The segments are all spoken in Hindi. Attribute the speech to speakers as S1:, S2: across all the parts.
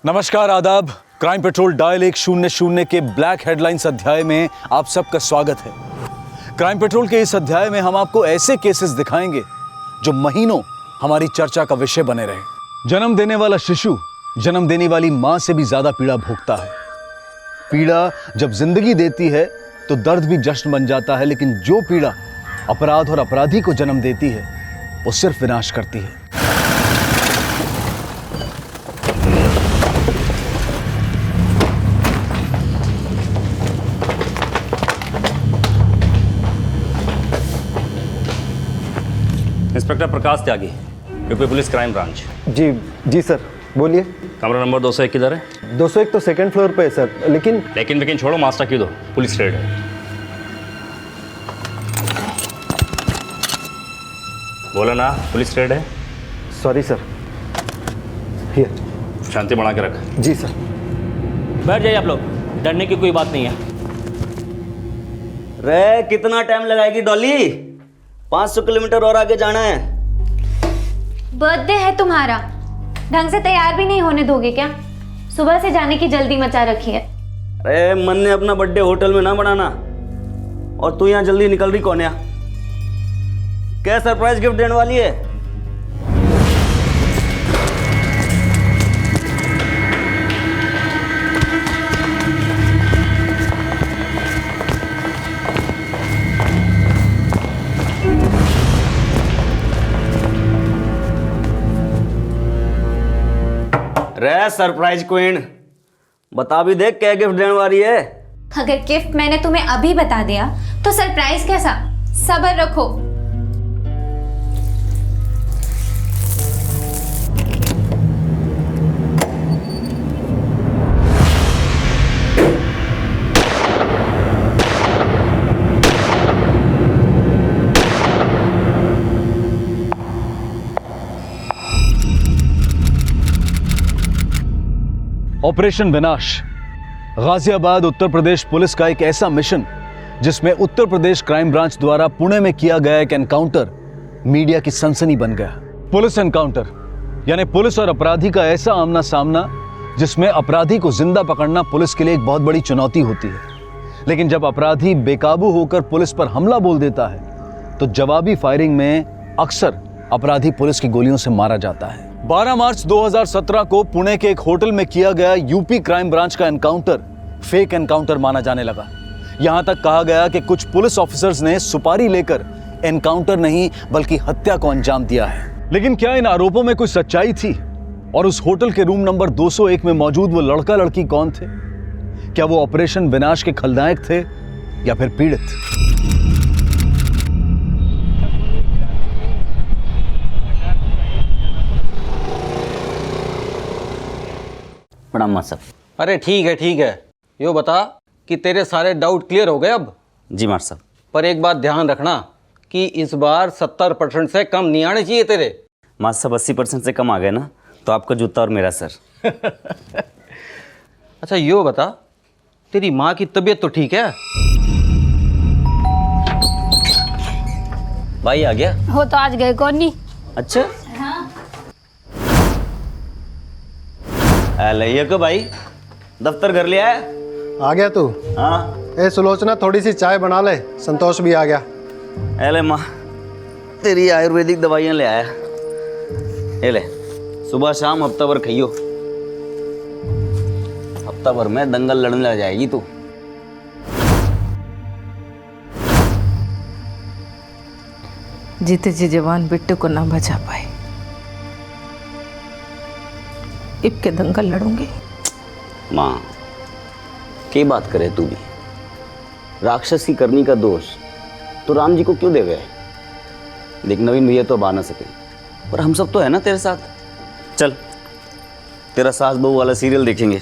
S1: नमस्कार, आदाब। क्राइम पेट्रोल डायल 100 के ब्लैक हेडलाइंस अध्याय में आप सबका स्वागत है। क्राइम पेट्रोल के इस अध्याय में हम आपको ऐसे केसेस दिखाएंगे जो महीनों हमारी चर्चा का विषय बने रहे। जन्म देने वाला शिशु जन्म देने वाली मां से भी ज्यादा पीड़ा भोगता है। पीड़ा जब जिंदगी देती है तो दर्द भी जश्न बन जाता है, लेकिन जो पीड़ा अपराध और अपराधी को जन्म देती है वो सिर्फ विनाश करती है।
S2: इंस्पेक्टर प्रकाश त्यागी, यूपी पुलिस क्राइम ब्रांच।
S3: जी सर, बोलिए।
S2: कमरा नंबर 201 किधर है?
S3: 201 तो सेकंड फ्लोर पे है सर, लेकिन
S2: छोड़ो, मास्टर की दो, पुलिस रेड है। बोला ना, पुलिस रेड है।
S3: Sorry sir. हियर।
S2: शांति बढ़ा के रख।
S3: जी सर।
S4: बैठ जाइए आप लोग, डरने की कोई बात नहीं है।
S5: रे कितना टाइम लगाएगी डॉली? 500 किलोमीटर और आगे जाना है।
S6: बर्थडे है तुम्हारा, ढंग से तैयार भी नहीं होने दोगे क्या? सुबह से जाने की जल्दी मचा रखी है।
S5: अरे मन ने अपना बर्थडे होटल में ना बनाना, और तू यहाँ जल्दी निकल रही कौन है? क्या सरप्राइज गिफ्ट देने वाली है? रे सरप्राइज क्वीन, बता भी दे क्या गिफ्ट देने वाली है।
S6: अगर गिफ्ट मैंने तुम्हें अभी बता दिया तो सरप्राइज कैसा? सब्र रखो।
S1: ऑपरेशन विनाश गाजियाबाद उत्तर प्रदेश पुलिस का एक ऐसा मिशन जिसमें उत्तर प्रदेश क्राइम ब्रांच द्वारा पुणे में किया गया एक एनकाउंटर मीडिया की सनसनी बन गया। पुलिस एनकाउंटर यानी पुलिस और अपराधी का ऐसा आमना सामना जिसमें अपराधी को जिंदा पकड़ना पुलिस के लिए एक बहुत बड़ी चुनौती होती है, लेकिन जब अपराधी बेकाबू होकर पुलिस पर हमला बोल देता है तो जवाबी फायरिंग में अक्सर अपराधी पुलिस की गोलियों से मारा जाता है। 12 मार्च 2017 को पुणे के एक होटल में किया गया यूपी क्राइम ब्रांच का एनकाउंटर फेक एनकाउंटर माना जाने लगा। यहां तक कहा गया कि कुछ पुलिस ऑफिसर्स ने सुपारी लेकर एनकाउंटर नहीं बल्कि हत्या को अंजाम दिया है। लेकिन क्या इन आरोपों में कोई सच्चाई थी? और उस होटल के रूम नंबर 201 में मौजूद वो लड़का लड़की कौन थे? क्या वो ऑपरेशन विनाश के खलनायक थे या फिर पीड़ित?
S5: प्रणाम मां साहब।
S4: अरे ठीक है। यो बता कि तेरे सारे डाउट क्लियर हो गए अब?
S5: जी मार साहब।
S4: पर एक बात ध्यान रखना कि इस बार 70% से कम नहीं आने चाहिए तेरे।
S5: मां साहब 80% से कम आ गए ना तो आपका जूता और मेरा सर।
S4: अच्छा यो बता, तेरी माँ की तबीयत तो ठीक है?
S5: भाई आ गया?
S6: हो तो आज गए कौन नहीं।
S5: अच्छा लइया को भाई दफ्तर घर ले आया?
S3: आ गया तू?
S5: हाँ।
S3: ए सुलोचना, थोड़ी सी चाय बना ले, संतोष भी आ गया।
S5: अले माँ, तेरी आयुर्वेदिक दवाइयाँ ले आया। ये ले, सुबह शाम हफ्ता भर खाइयो। हफ्ता भर में दंगल लड़ने लग जाएगी तू।
S7: जीते जी जवान बिट्टू को ना बचा पाए, इब के दंगल लड़ूंगी।
S5: माँ क्या बात करे तू भी? राक्षस की करनी का दोष तो राम जी को क्यों दे गए? देख नवीन भैया तो अब आ ना सके, पर हम सब तो है ना तेरे साथ। चल तेरा सास बहू वाला सीरियल देखेंगे।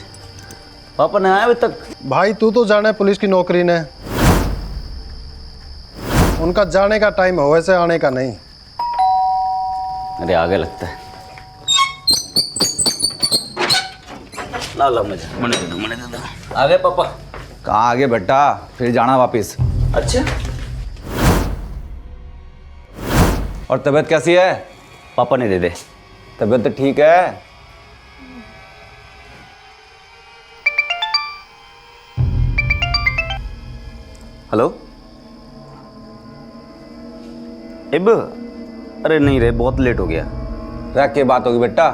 S5: पापा नहीं आए अभी तक?
S3: भाई तू तो जाने पुलिस की नौकरी ने, उनका जाने का टाइम है, वैसे आने का नहीं।
S5: अरे आगे लगता है। ला ला मुझे मने दे दो। आ गए पापा?
S8: कहाँ आगे बेटा, फिर जाना वापिस।
S5: अच्छा
S8: और तबीयत कैसी है?
S5: पापा ने दे दे।
S8: तबीयत तो ठीक है।
S5: हेलो इब, अरे नहीं रे, बहुत लेट हो गया।
S8: रख के बात होगी बेटा।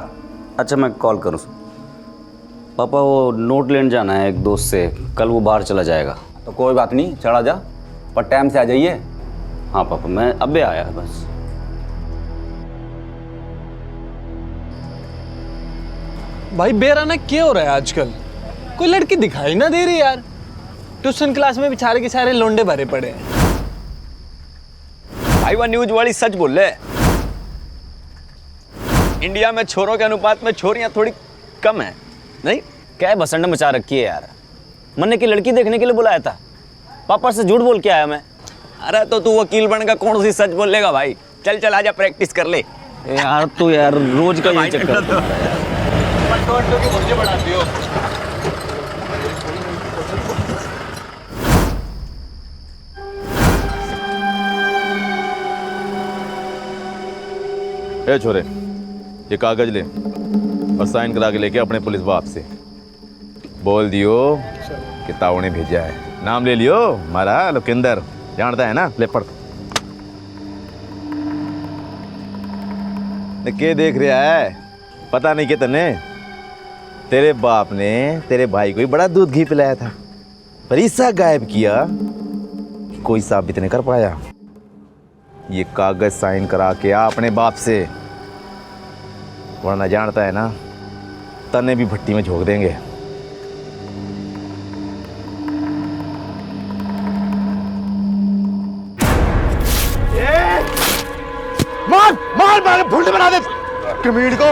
S5: अच्छा मैं कॉल करूँ। पापा वो नोट लेने जाना है एक दोस्त से, कल वो बाहर चला जाएगा।
S8: तो कोई बात नहीं, चढ़ा जा, पर टाइम से आ जाइए।
S5: हाँ पापा, मैं अबे आया बस।
S9: भाई बेराना क्या हो रहा है आजकल? कोई लड़की दिखाई ना दे रही यार। ट्यूशन क्लास में बेचारे के सारे लोंडे भरे पड़े हैं।
S10: भाई वह न्यूज वाली सच बोल रहे। इंडिया में छोरों के अनुपात में छोरियां थोड़ी कम है, नहीं?
S5: क्या बसंड मचा रखी है यार। मैंने की लड़की देखने के लिए बुलाया था, पापा से झूठ बोल के आया मैं।
S10: अरे तो तू वकील बनकर कौन सी सच बोल लेगा भाई। चल चल आजा, प्रैक्टिस कर ले।
S5: यार तो यार रोज का यही चक्कर।
S11: ए छोरे, ये कागज ले और साइन करा के लेके अपने पुलिस बाप से बोल दियो कि ताऊ ने भेजा है। नाम ले लियो, मारा लोकेंदर, जानता है ना? ले पढ़। के देख रहा है? पता नहीं कि तने तेरे बाप ने तेरे भाई को ही बड़ा दूध घी पिलाया था, पर ऐसा गायब किया कि कोई साबित नहीं कर पाया। ये कागज साइन करा के आ अपने बाप से, वरना जानता है ना तने भी भट्टी में झोंक देंगे। मार मार मार, भुंड बना दे कमीड को।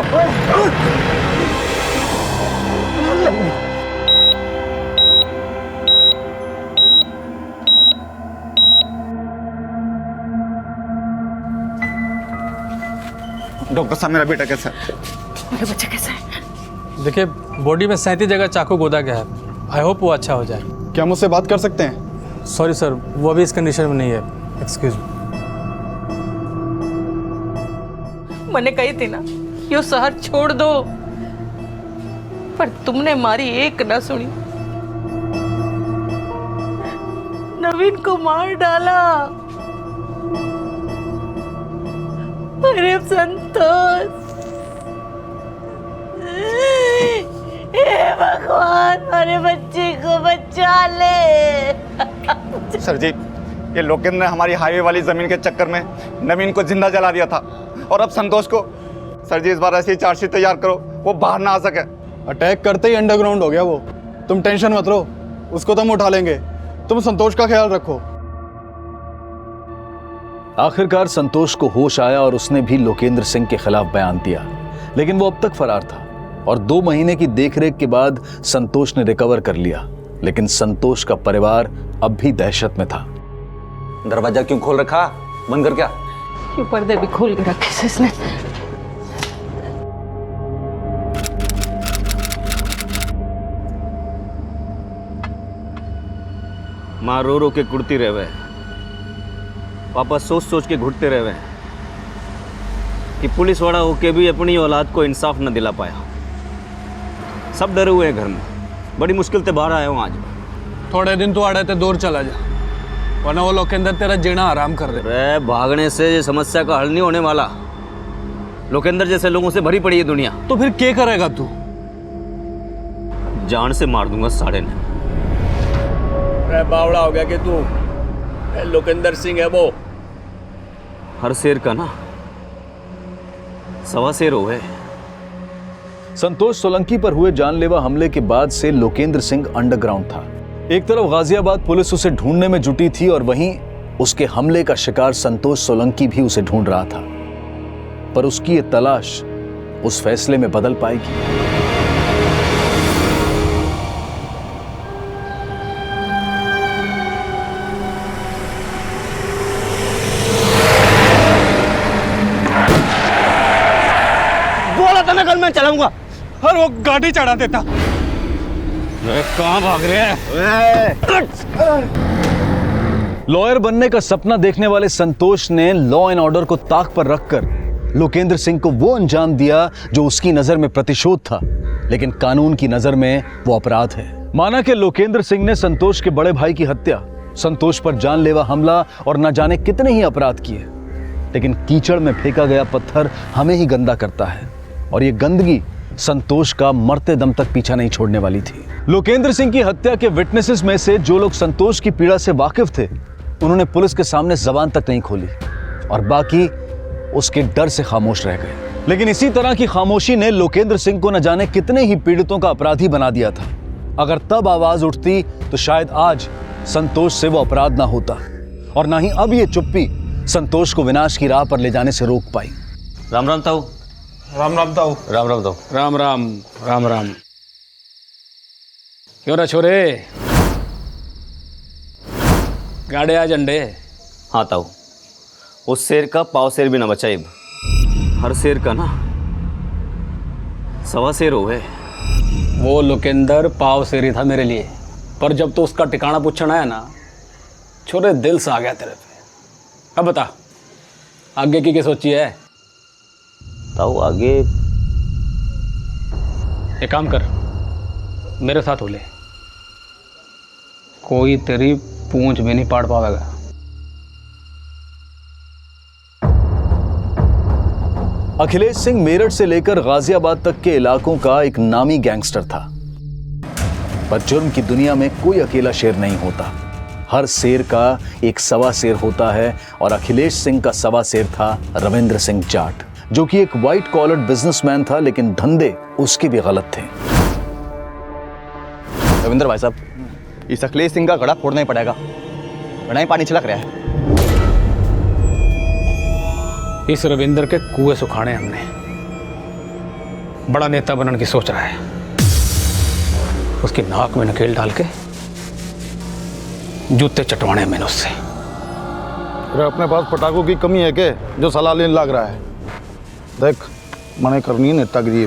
S8: डॉक्टर साहब मेरा बेटा कैसा है?
S7: मेरा बच्चा कैसा है?
S9: देखिए बॉडी में 37 जगह चाकू गोदा गया है। आई होप वो अच्छा हो जाए।
S12: क्या मुझसे बात कर सकते हैं?
S9: सॉरी सर, वो अभी इस कंडीशन में नहीं है। Excuse me.
S7: मैंने कही थी ना यो शहर छोड़ दो, पर तुमने हमारी एक ना सुनी। नवीन को मार डाला। अरे संतोष, हे भगवान, हमारे बच्चे को बचा ले।
S8: सर जी, ये लोकेंद्र ने हमारी हाईवे वाली जमीन के चक्कर में नवीन को जिंदा जला दिया था, और अब संतोष को। सर जी इस बार ऐसी चार्जशीट तैयार करो वो बाहर ना आ सके।
S12: अटैक करते ही अंडरग्राउंड हो गया वो। तुम टेंशन मत लो, उसको तो हम उठा लेंगे। तुम संतोष का ख्याल रखो।
S1: आखिरकार संतोष को होश आया और उसने भी लोकेंद्र सिंह के खिलाफ बयान दिया, लेकिन वो अब तक फरार था और 2 महीने की देखरेख के बाद संतोष ने रिकवर कर लिया। लेकिन संतोष का परिवार अब भी दहशत में था।
S8: दरवाजा क्यों खोल रखा? बंद कर क्या?
S7: ये पर्दे भी खोल के रखे से इसने।
S5: माँ रो रो के कुड़ती रहे, पापा सोच सोच के घुटते रहे कि पुलिस वाला होके भी अपनी औलाद को इंसाफ न दिला पाया। सब डरे हुए हैं घर में, बड़ी मुश्किल से बाहर आया हूँ आज।
S9: थोड़े दिन तो आड़े ते दूर चला जा, वरना वो लोकेंद्र तेरा जीना आराम कर दे।
S5: अरे भागने से ये समस्या का हल नहीं होने वाला। लोकेंद्र जैसे लोगों से भरी पड़ी है दुनिया।
S9: तो फिर क्या करेगा तू?
S5: जान से मार दूंगा साढ़े ने।
S10: बावड़ा हो गया कि तू? लोकेंद्र सिंह है वो।
S5: हर शेर का ना 1.25 शेर हो गए।
S1: संतोष सोलंकी पर हुए जानलेवा हमले के बाद से लोकेंद्र सिंह अंडरग्राउंड था। एक तरफ गाजियाबाद पुलिस उसे ढूंढने में जुटी थी और वहीं उसके हमले का शिकार संतोष सोलंकी भी उसे ढूंढ रहा था। पर उसकी ये तलाश उस फैसले में बदल पाएगी।
S5: बोला था मैं कल मैं चलाऊंगा,
S9: और वो गाड़ी चढ़ा देता।
S5: कहां भाग रहे हैं?
S1: लॉयर बनने का सपना देखने वाले संतोष ने लॉ एंड ऑर्डर को ताक पर रखकर लोकेंद्र सिंह को वो अंजाम दिया जो उसकी नजर में प्रतिशोध था, लेकिन कानून की नजर में वो अपराध है। माना कि लोकेंद्र सिंह ने संतोष के बड़े भाई की हत्या संतोष पर जानलेवा हमला और न जाने कितने ही अपराध किए, लेकिन कीचड़ में फेंका गया पत्थर हमें ही गंदा करता है और ये गंदगी संतोष का मरते दम तक पीछा नहीं छोड़ने वाली थी। लोकेंद्र सिंह की हत्या के विटनेसेस में से जो लोग संतोष की पीड़ा से वाकिफ थे, उन्होंने पुलिस के सामने जबान तक नहीं खोली और बाकी उसके डर से खामोश रह गए। लेकिन इसी तरह की खामोशी ने लोकेंद्र सिंह को न जाने कितने ही पीड़ितों का अपराधी बना दिया था। अगर तब आवाज उठती तो शायद आज संतोष से वो अपराध ना होता और ना ही अब ये चुप्पी संतोष को विनाश की राह पर ले जाने से रोक पाई।
S2: राम राम ताऊ।
S12: राम राम ताऊ।
S2: राम राम ताऊ।
S9: राम राम राम राम। क्यों रे छोरे, गाड़े आ झंडे।
S5: हाँ ताऊ, उस शेर का पाव शेर भी ना बचाइब। हर शेर का ना सवा शेर हो गए।
S9: वो लोकेंद्र पाव शेरी था मेरे लिए, पर जब तो उसका ठिकाना पूछना है ना, छोरे दिल से आ गया तेरे पे। अब बता आगे की क्या सोची है?
S5: ताऊ आगे
S9: एक काम कर, मेरे साथ हो ले, कोई तेरी पूंछ भी नहीं पाड़ पाएगा।
S1: अखिलेश सिंह मेरठ से लेकर गाजियाबाद तक के इलाकों का एक नामी गैंगस्टर था, पर जुर्म की दुनिया में कोई अकेला शेर नहीं होता। हर शेर का एक सवा शेर होता है और अखिलेश सिंह का सवा शेर था रविंद्र सिंह जाट, जो कि एक व्हाइट कॉलर बिजनेसमैन था, लेकिन धंधे उसके भी गलत थे।
S12: रविंद्र भाई साहब, इस अखिलेश सिंह का गड़ा फोड़ना ही पड़ेगा, वरना ही पानी छिलक रहा है।
S9: इस रविंद्र के कुएं सुखाने हमने। बड़ा नेता बनने की सोच रहा है, उसकी नाक में नकेल डाल के जूते चटवाने मैंने उससे।
S12: अरे अपने पास पटाखों की कमी है के जो सलाह लेने लग रहा है? देख, मने करनी है नेतागिरी,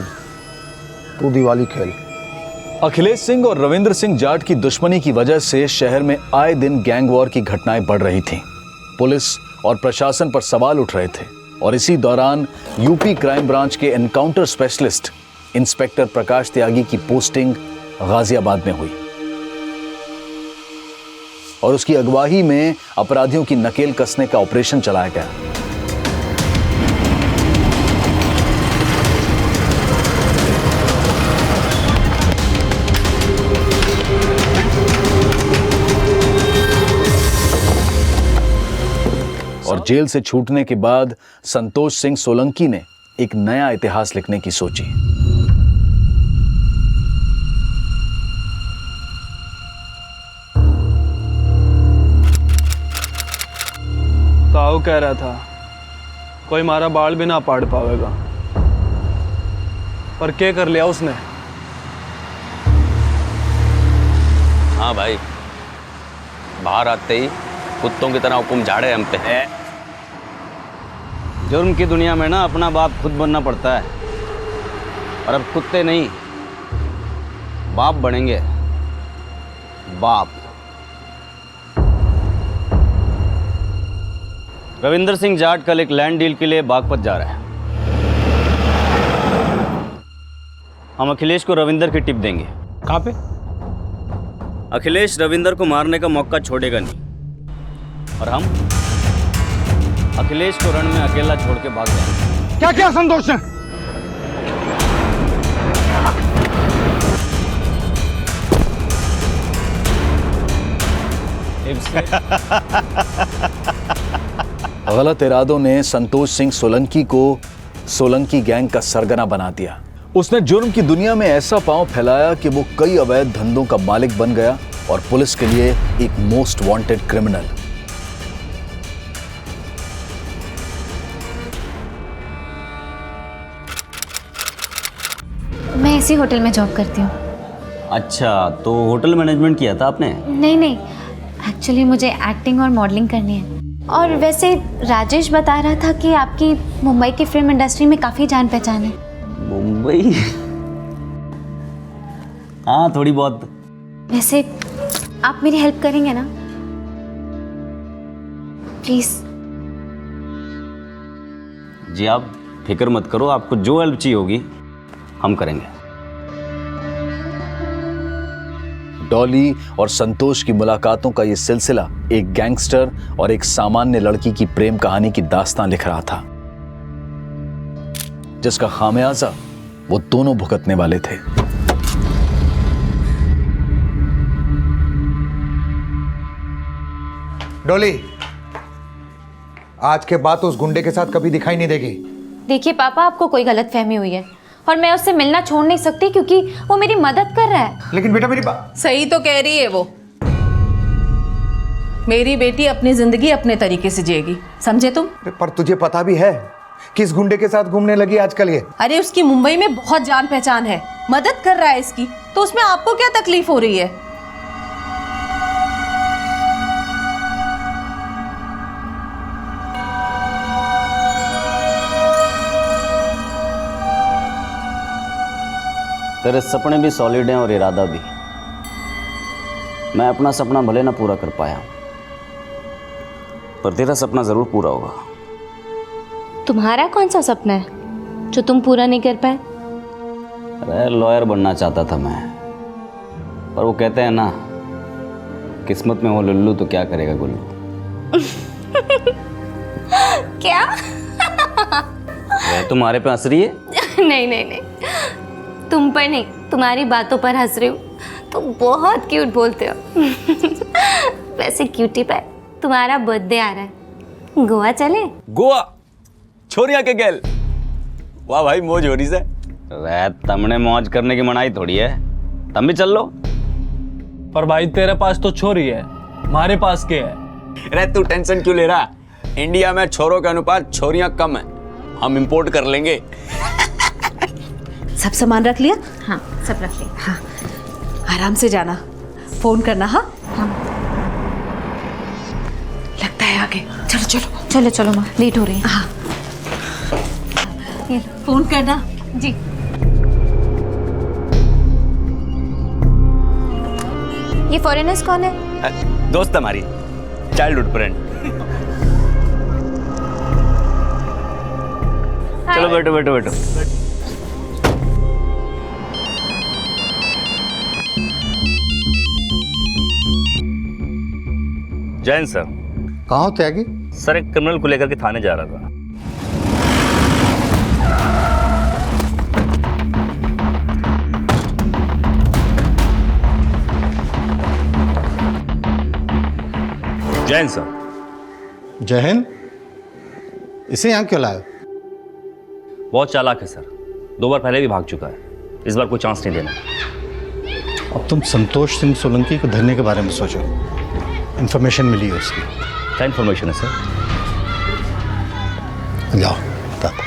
S12: तू दिवाली खेल।
S1: अखिलेश सिंह और रविंद्र सिंह जाट की दुश्मनी की वजह से शहर में आए दिन गैंग वॉर की घटनाएं बढ़ रही थीं। पुलिस और प्रशासन पर सवाल उठ रहे थे और इसी दौरान यूपी क्राइम ब्रांच के एनकाउंटर स्पेशलिस्ट इंस्पेक्टर प्रकाश त्यागी की पोस्टिंग गाजियाबाद में हुई और उसकी अगुवाई में अपराधियों की नकेल कसने का ऑपरेशन चलाया गया। और जेल से छूटने के बाद संतोष सिंह सोलंकी ने एक नया इतिहास लिखने की सोची।
S12: ताऊ कह रहा था कोई हमारा बाल भी ना पाड़ पावेगा, पर क्या कर लिया उसने?
S5: हाँ भाई, बाहर आते ही कुत्तों की तरह हुक्म झाड़े हम पे। जुर्म की दुनिया में ना अपना बाप खुद बनना पड़ता है, और अब कुत्ते नहीं बाप बनेंगे। बाप। रविंद्र सिंह जाट कल एक लैंड डील के लिए बागपत जा रहा है। हम अखिलेश को रविंद्र की टिप देंगे।
S9: कहाँ पे?
S5: अखिलेश रविंद्र को मारने का मौका छोड़ेगा नहीं, और हम अखिलेश को रण में अकेला छोड़ के भाग जाएंगे।
S12: क्या क्या संतोष ने?
S1: गलत इरादों ने संतोष सिंह सोलंकी को सोलंकी गैंग का सरगना बना दिया। उसने जुर्म की दुनिया में ऐसा पांव फैलाया कि वो कई अवैध धंधों का मालिक बन गया और पुलिस के लिए एक मोस्ट वांटेड क्रिमिनल।
S6: मैं इसी होटल में जॉब करती हूँ।
S5: अच्छा, तो होटल मैनेजमेंट किया था आपने?
S6: नहीं, एक्चुअली मुझे एक्टिंग और मॉडलिंग करनी है। और वैसे राजेश बता रहा था कि आपकी मुंबई की फिल्म इंडस्ट्री में काफ़ी जान पहचान है।
S5: मुंबई? हाँ, थोड़ी बहुत।
S6: वैसे आप मेरी हेल्प करेंगे ना? प्लीज़।
S5: जी आप फिक्र मत करो, आपको जो हेल्प चाहिए होगी हम करेंगे।
S1: डॉली और संतोष की मुलाकातों का यह सिलसिला एक गैंगस्टर और एक सामान्य लड़की की प्रेम कहानी की दास्तान लिख रहा था, जिसका खामियाजा वो दोनों भुगतने वाले थे।
S13: डॉली, आज के बाद तो उस गुंडे के साथ कभी दिखाई नहीं देगी।
S6: देखिए पापा, आपको कोई गलतफहमी हुई है और मैं उससे मिलना छोड़ नहीं सकती क्योंकि वो मेरी मदद कर रहा है।
S13: लेकिन बेटा मेरी बात
S7: सही तो कह रही है वो। मेरी बेटी अपनी जिंदगी अपने तरीके से जिएगी, समझे तुम?
S13: पर तुझे पता भी है कि इस गुंडे के साथ घूमने लगी आजकल ये।
S7: अरे उसकी मुंबई में बहुत जान पहचान है, मदद कर रहा है इसकी, तो उसमें आपको क्या तकलीफ हो रही है?
S5: तेरे सपने भी सॉलिड हैं और इरादा भी। मैं अपना सपना भले ना पूरा कर पाया, पर तेरा सपना जरूर पूरा होगा।
S6: तुम्हारा कौन सा सपना है जो तुम पूरा नहीं कर पाए?
S5: अरे लॉयर बनना चाहता था मैं, पर वो कहते हैं ना, किस्मत में हो लुल्लू तो क्या करेगा गुल्लू।
S6: क्या?
S5: तुम्हारे पे हंस रही है?
S6: नहीं नहीं नहीं, तुम पर नहीं, तुम्हारी बातों पर हंस रही हूँ। तुम बहुत क्यूट बोलते हो। वैसे क्यूटी पाई, तुम्हारा बर्थडे आ रहा है, गोवा चले?
S10: गोवा छोरिया के गेल, वाह भाई मौज हो रही से।
S5: अरे तुमने मौज करने की मनाही थोड़ी है, तुम भी चल लो।
S9: पर भाई तेरे पास तो छोरी है, हमारे पास क्या है?
S10: अरे तू टेंशन क्यों ले रहा? इंडिया में छोरों के अनुपात छोरियां कम है, हम इंपोर्ट कर लेंगे।
S7: सब सामान रख लिया?
S6: हाँ सब रख लिया।
S7: हाँ, आराम से जाना, फोन करना। हाँ
S6: हाँ
S7: लगता है आगे। चलो चलो
S6: चलो चलो माँ, लेट हो रही है।
S7: हाँ
S6: ये लो।
S7: फोन करना
S6: जी। ये फॉरेनर्स कौन है?
S10: दोस्त हमारी, चाइल्डहुड फ्रेंड। चलो बैठो बैठो बैठो। जैन सर।
S3: कहाँ हो त्यागी?
S2: सर एक क्रिमिनल को लेकर के थाने जा रहा था। जैन सर।
S3: जय हिंद। इसे यहाँ क्यों लाए?
S2: बहुत चालाक है सर, 2 बार पहले भी भाग चुका है, इस बार कोई चांस नहीं देना।
S3: अब तुम संतोष सिंह सोलंकी को धरने के बारे में सोचो। इंफॉर्मेशन मिली है उसकी।
S2: क्या इंफॉर्मेशन है सर?
S3: जाओ बताता।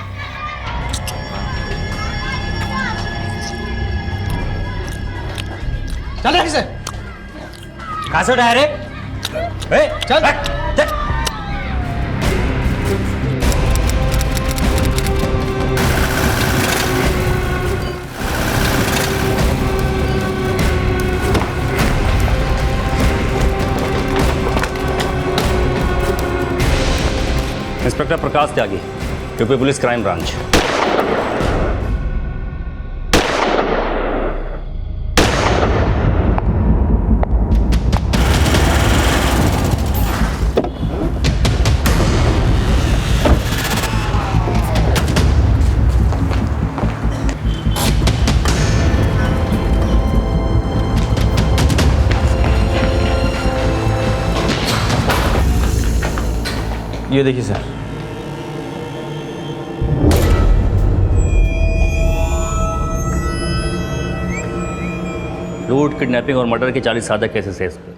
S10: चल रही से कहाँ से उठाया रे? चल चल।
S2: इंस्पेक्टर प्रकाश त्यागी, यूपी पुलिस क्राइम ब्रांच।
S9: ये देखिए सर।
S2: लूट, किडनैपिंग और मर्डर के 40 सादा केसेस है इस पे।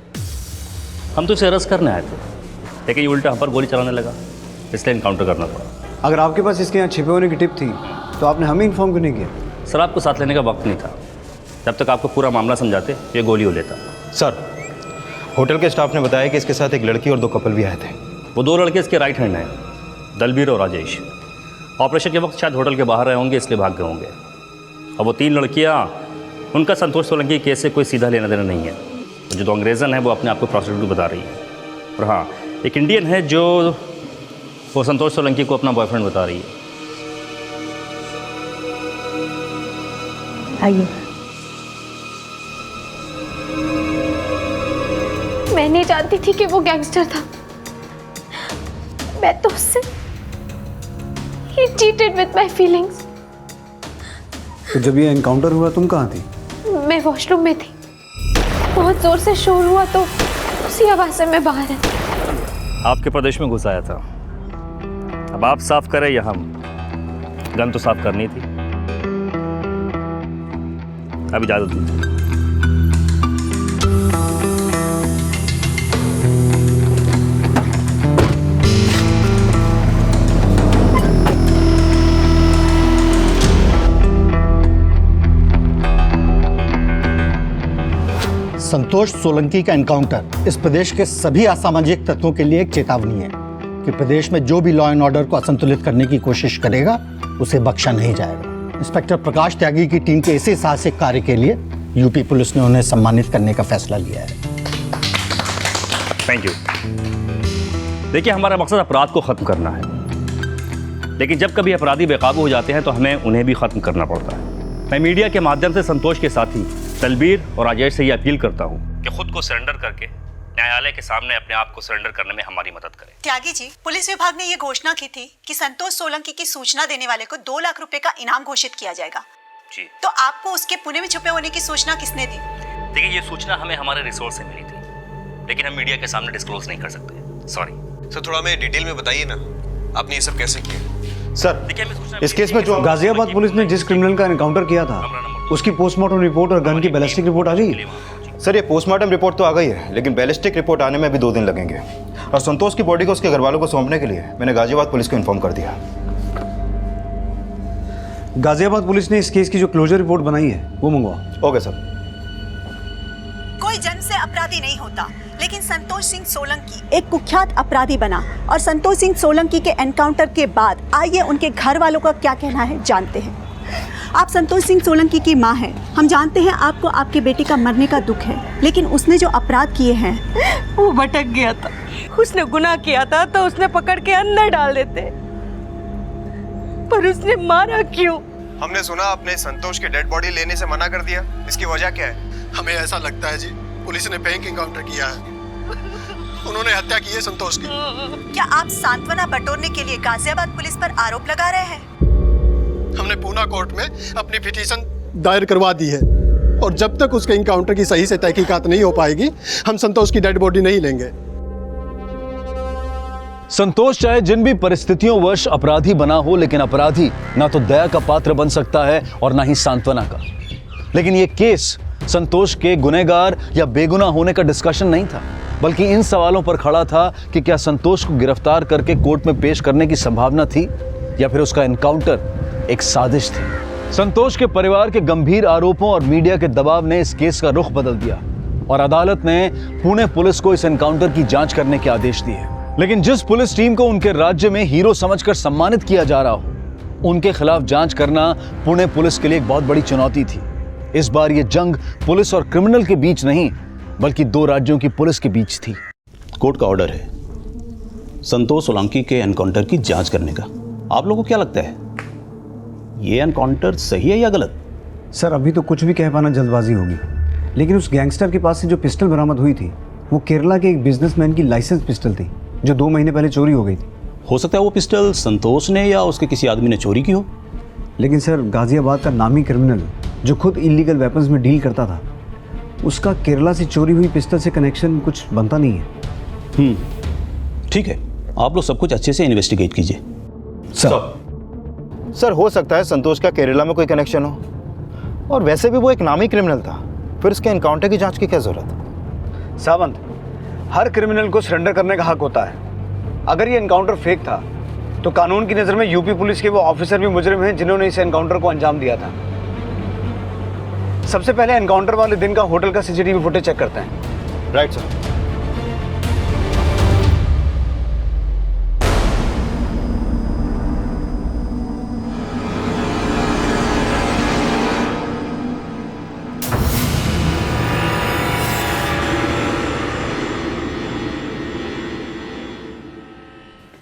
S2: हम तो इसे अरेस्ट करने आए थे, लेकिन ये उल्टा हम पर गोली चलाने लगा, इसलिए इनकाउंटर करना पड़ा।
S14: अगर आपके पास इसके यहाँ छिपे होने की टिप थी तो आपने हमें इन्फॉर्म क्यों नहीं किया?
S2: सर आपको साथ लेने का वक्त नहीं था, जब तक आपको पूरा मामला समझाते ये गोली हो लेता।
S15: सर, होटल के स्टाफ ने बताया कि इसके साथ एक लड़की और 2 कपल भी आए थे।
S2: वो 2 लड़के इसके राइट हैंड हैं, दलबीर और राजेश। ऑपरेशन के वक्त शायद होटल के बाहर रहे होंगे, इसलिए भाग गए होंगे। अब वो 3 लड़कियाँ, उनका संतोष सोलंकी केस से कोई सीधा लेना देना नहीं है। जो 2 अंग्रेज़न है वो अपने आप को प्रोस्टिट्यूट बता रही है, और हाँ एक इंडियन है जो वो संतोष सोलंकी को अपना बॉयफ्रेंड बता रही है।
S7: आइए।
S6: मैं नहीं जानती थी कि वो गैंगस्टर था। मैं तो उससे He cheated with my feelings।
S14: तो जब ये एनकाउंटर हुआ तुम कहाँ थी?
S6: मैं वॉशरूम में थी। बहुत जोर से शोर हुआ तो उसी आवाज से मैं बाहर आई।
S2: आपके प्रदेश में घुस आया था। अब आप साफ करें या हम? गन तो साफ करनी थी। अब इजाजत दीजिए।
S3: संतोष सोलंकी का एनकाउंटर इस प्रदेश के सभी असामाजिक तत्वों के लिए एक चेतावनी है कि प्रदेश में जो भी लॉ एंड ऑर्डर को असंतुलित करने की कोशिश करेगा उसे बख्शा नहीं जाएगा। इंस्पेक्टर प्रकाश त्यागी की टीम के इसी साहसिक कार्य के लिए यूपी पुलिस ने उन्हें सम्मानित करने का फैसला लिया है।
S2: Thank you. देखिए, हमारा मकसद अपराध को खत्म करना है, लेकिन जब कभी अपराधी बेकाबू हो जाते हैं तो हमें उन्हें भी खत्म करना पड़ता है। मैं मीडिया के माध्यम से संतोष के साथी दलबीर और राजेश से ये अपील करता हूँ कि खुद को सरेंडर करके न्यायालय के सामने अपने आप को सरेंडर करने में हमारी मदद करें।
S16: त्यागी जी, पुलिस विभाग ने ये घोषणा की थी कि संतोष सोलंकी की सूचना देने वाले को 2 लाख रुपए का इनाम घोषित किया जाएगा।
S2: जी।
S16: तो आपको उसके पुणे में छुपे होने की सूचना किसने दी?
S2: देखिए, ये सूचना हमें हमारे रिसोर्स से मिली थी, लेकिन हम मीडिया के सामने डिस्क्लोज नहीं कर सकते। सॉरी
S15: सर, थोड़ा हमें डिटेल में बताइए ना, आपने ये सब कैसे किया?
S14: सर, इस केस में जो गाजियाबाद पुलिस ने जिस क्रिमिनल का एनकाउंटर किया था उसकी पोस्टमार्टम रिपोर्ट और गन की बैलिस्टिक रिपोर्ट आ गई?
S15: सर, ये पोस्टमार्टम रिपोर्ट तो आ गई है, लेकिन बैलिस्टिक रिपोर्ट आने में अभी 2 दिन लगेंगे। और संतोष की बॉडी को उसके घर वालों को सौंपने के लिए मैंने गाजियाबाद पुलिस को इन्फॉर्म कर दिया।
S14: गाजियाबाद पुलिस ने इस केस की जो क्लोजर रिपोर्ट बनाई है वो मंगवाओ।
S15: Okay sir.
S16: कोई जन्म से अपराधी नहीं होता, लेकिन संतोष सिंह सोलंकी एक कुख्यात अपराधी बना। और संतोष सिंह सोलंकी के एनकाउंटर के बाद आइए उनके घर वालों का क्या कहना है जानते हैं। आप संतोष सिंह सोलंकी की मां हैं। हम जानते हैं आपको आपके बेटे का मरने का दुख है, लेकिन उसने जो अपराध किए हैं
S7: वो भटक गया था। उसने गुनाह किया था तो उसने पकड़ के अंदर डाल देते, पर उसने मारा क्यों?
S15: हमने सुना आपने संतोष की डेड बॉडी लेने से मना कर दिया, इसकी वजह क्या है?
S12: हमें ऐसा लगता है जी, पुलिस ने बैंक एनकाउंटर किया है। उन्होंने हत्या की है संतोष की।
S16: क्या आप सांत्वना बटोरने के लिए गाजियाबाद पुलिस पर आरोप लगा रहे हैं?
S12: हमने पूना कोर्ट में अपनी पिटीशन दायर करवा दी है और जब तक उसके एनकाउंटर की सही से तहकीकात नहीं हो पाएगी हम संतोष की डेड बॉडी नहीं लेंगे।
S1: संतोष चाहे जिन भी परिस्थितियों वश अपराधी बना हो, लेकिन अपराधी ना तो दया का पात्र बन सकता है और ना ही सांत्वना का। लेकिन यह केस संतोष के गुनहगार या बेगुनाह होने का डिस्कशन नहीं था, बल्कि इन सवालों पर खड़ा था कि क्या संतोष को गिरफ्तार करके कोर्ट में पेश करने की संभावना थी या फिर उसका एनकाउंटर एक साजिश थी। संतोष के परिवार के गंभीर आरोपों और मीडिया के दबाव ने इस केस का रुख बदल दिया और अदालत ने पुणे पुलिस को इस एनकाउंटर की जांच करने के आदेश दिए। लेकिन जिस पुलिस टीम को उनके राज्य में हीरो समझकर सम्मानित किया जा रहा हो, उनके खिलाफ जांच करना पुणे पुलिस के लिए एक बहुत बड़ी चुनौती थी। इस बार ये जंग पुलिस और क्रिमिनल के बीच नहीं, बल्कि 2 राज्यों की पुलिस के बीच थी।
S17: कोर्ट का ऑर्डर है संतोष सोलंकी के एनकाउंटर की जांच करने का। आप लोगों को क्या लगता है, ये एनकाउंटर सही है या गलत?
S14: सर, अभी तो कुछ भी कह पाना जल्दबाजी होगी, लेकिन उस गैंगस्टर के पास से जो पिस्टल बरामद हुई थी वो केरला के एक बिजनेसमैन की लाइसेंस पिस्टल थी जो 2 महीने पहले चोरी हो गई थी।
S17: हो सकता है वो पिस्टल संतोष ने या उसके किसी आदमी ने चोरी की हो।
S14: लेकिन सर, गाजियाबाद का नामी क्रिमिनल जो खुद इलीगल वेपन्स में डील करता था, उसका केरला से चोरी हुई पिस्टल से कनेक्शन कुछ बनता नहीं है।
S17: ठीक है, आप लोग सब कुछ अच्छे से इन्वेस्टिगेट कीजिए।
S15: सर, हो सकता है संतोष का केरला में कोई कनेक्शन हो, और वैसे भी वो एक नामी क्रिमिनल था, फिर उसके एनकाउंटर की जांच की क्या जरूरत?
S14: सावंत, हर क्रिमिनल को सरेंडर करने का हक होता है। अगर ये एनकाउंटर फेक था तो कानून की नज़र में यूपी पुलिस के वो ऑफिसर भी मुजरिम हैं जिन्होंने इस एनकाउंटर को अंजाम दिया था। सबसे पहले एनकाउंटर वाले दिन का होटल का सीसीटीवी फुटेज चेक करते हैं।
S15: Right sir.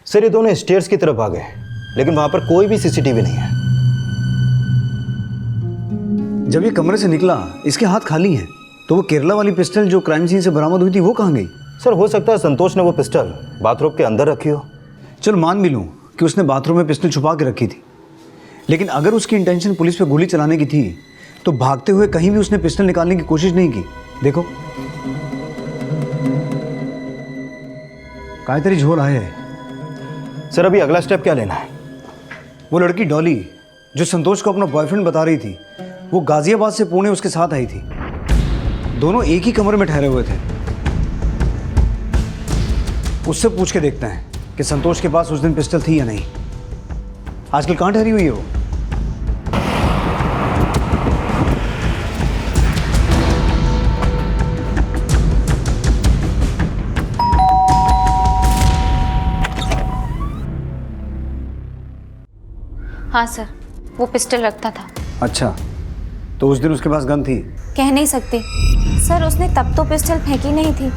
S15: सर, ये दोनों स्टेयर्स की तरफ आ गए, लेकिन वहां पर कोई भी सीसीटीवी नहीं है।
S14: जब ये कमरे से निकला इसके हाथ खाली हैं, तो वो केरला वाली पिस्टल जो क्राइम सीन से बरामद हुई थी वो कहाँ गई?
S15: सर हो सकता है संतोष ने वो पिस्टल बाथरूम के अंदर रखी हो।
S14: चल मान भी लूँ कि उसने बाथरूम में पिस्टल छुपा के रखी थी, लेकिन अगर उसकी इंटेंशन पुलिस पे गोली चलाने की थी तो भागते हुए कहीं भी उसने पिस्टल निकालने की कोशिश नहीं की। देखो कायतरी झोल आए है।
S15: सर अभी अगला स्टेप क्या लेना है?
S14: वो लड़की डॉली जो संतोष को अपना बॉयफ्रेंड बता रही थी, वो गाजियाबाद से पुणे उसके साथ आई थी। दोनों एक ही कमरे में ठहरे हुए थे। उससे पूछ के देखते हैं कि संतोष के पास उस दिन पिस्टल थी या नहीं। आजकल कहाँ ठहरी हुई है वो?
S6: हाँ सर, वो पिस्टल रखता था।
S14: अच्छा, तो उस दिन उसके पास गन थी?
S6: कह नहीं सकती सर, उसने तब तो पिस्टल फेंकी नहीं थी,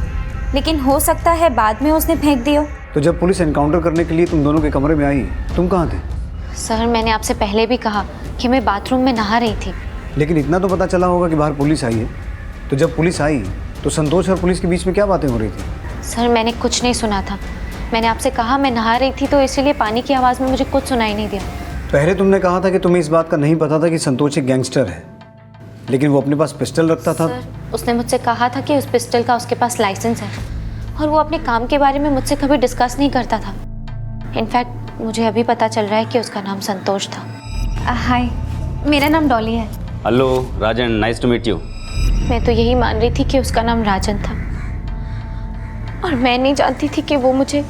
S6: लेकिन हो सकता है बाद में उसने फेंक दी हो।
S14: तो जब पुलिस एनकाउंटर करने के लिए तुम दोनों के कमरे में आई, तुम कहाँ थे?
S6: सर मैंने आपसे पहले भी कहा कि मैं बाथरूम में नहा रही थी।
S14: लेकिन इतना तो पता चला होगा कि बाहर पुलिस आई है। तो जब पुलिस आई तो संतोष और पुलिस के बीच में क्या बातें हो रही थी?
S6: सर मैंने कुछ नहीं सुना था। मैंने आपसे कहा मैं नहा रही थी, तो इसीलिए पानी की आवाज़ में मुझे कुछ सुनाई नहीं दिया।
S14: पहले तुमने कहा था कि तुम्हें इस बात का नहीं पता था कि संतोष एक गैंगस्टर है, लेकिन वो अपने पास पिस्टल रखता था।
S6: सर, उसने मुझसे कहा था कि उस पिस्टल का उसके पास लाइसेंस है, और वो अपने काम के बारे में मुझसे कभी डिस्कस नहीं करता था। इनफैक्ट मुझे अभी पता चल रहा है कि उसका नाम संतोष था। हाय, मेरा नाम डॉली है।
S5: Hello Rajan, nice to meet you.
S6: मैं तो यही मान रही थी कि उसका नाम राजन था, और मैं नहीं जानती थी कि वो मुझे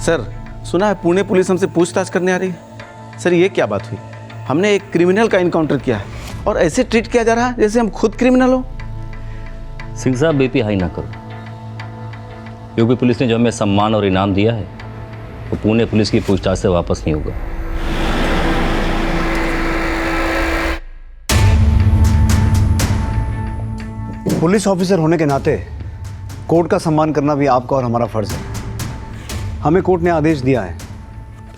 S11: सर सुना है पुणे पुलिस हमसे पूछताछ करने आ रही है। सर ये क्या बात हुई? हमने एक क्रिमिनल का इनकाउंटर किया है और ऐसे ट्रीट किया जा रहा है जैसे हम खुद क्रिमिनल हो।
S2: सिंह साहब बीपी हाई ना करो। यूपी पुलिस ने जो हमें सम्मान और इनाम दिया है वो पुणे पुलिस की पूछताछ से वापस नहीं होगा।
S14: पुलिस ऑफिसर होने के नाते कोर्ट का सम्मान करना भी आपका और हमारा फर्ज है। हमें कोर्ट ने आदेश दिया है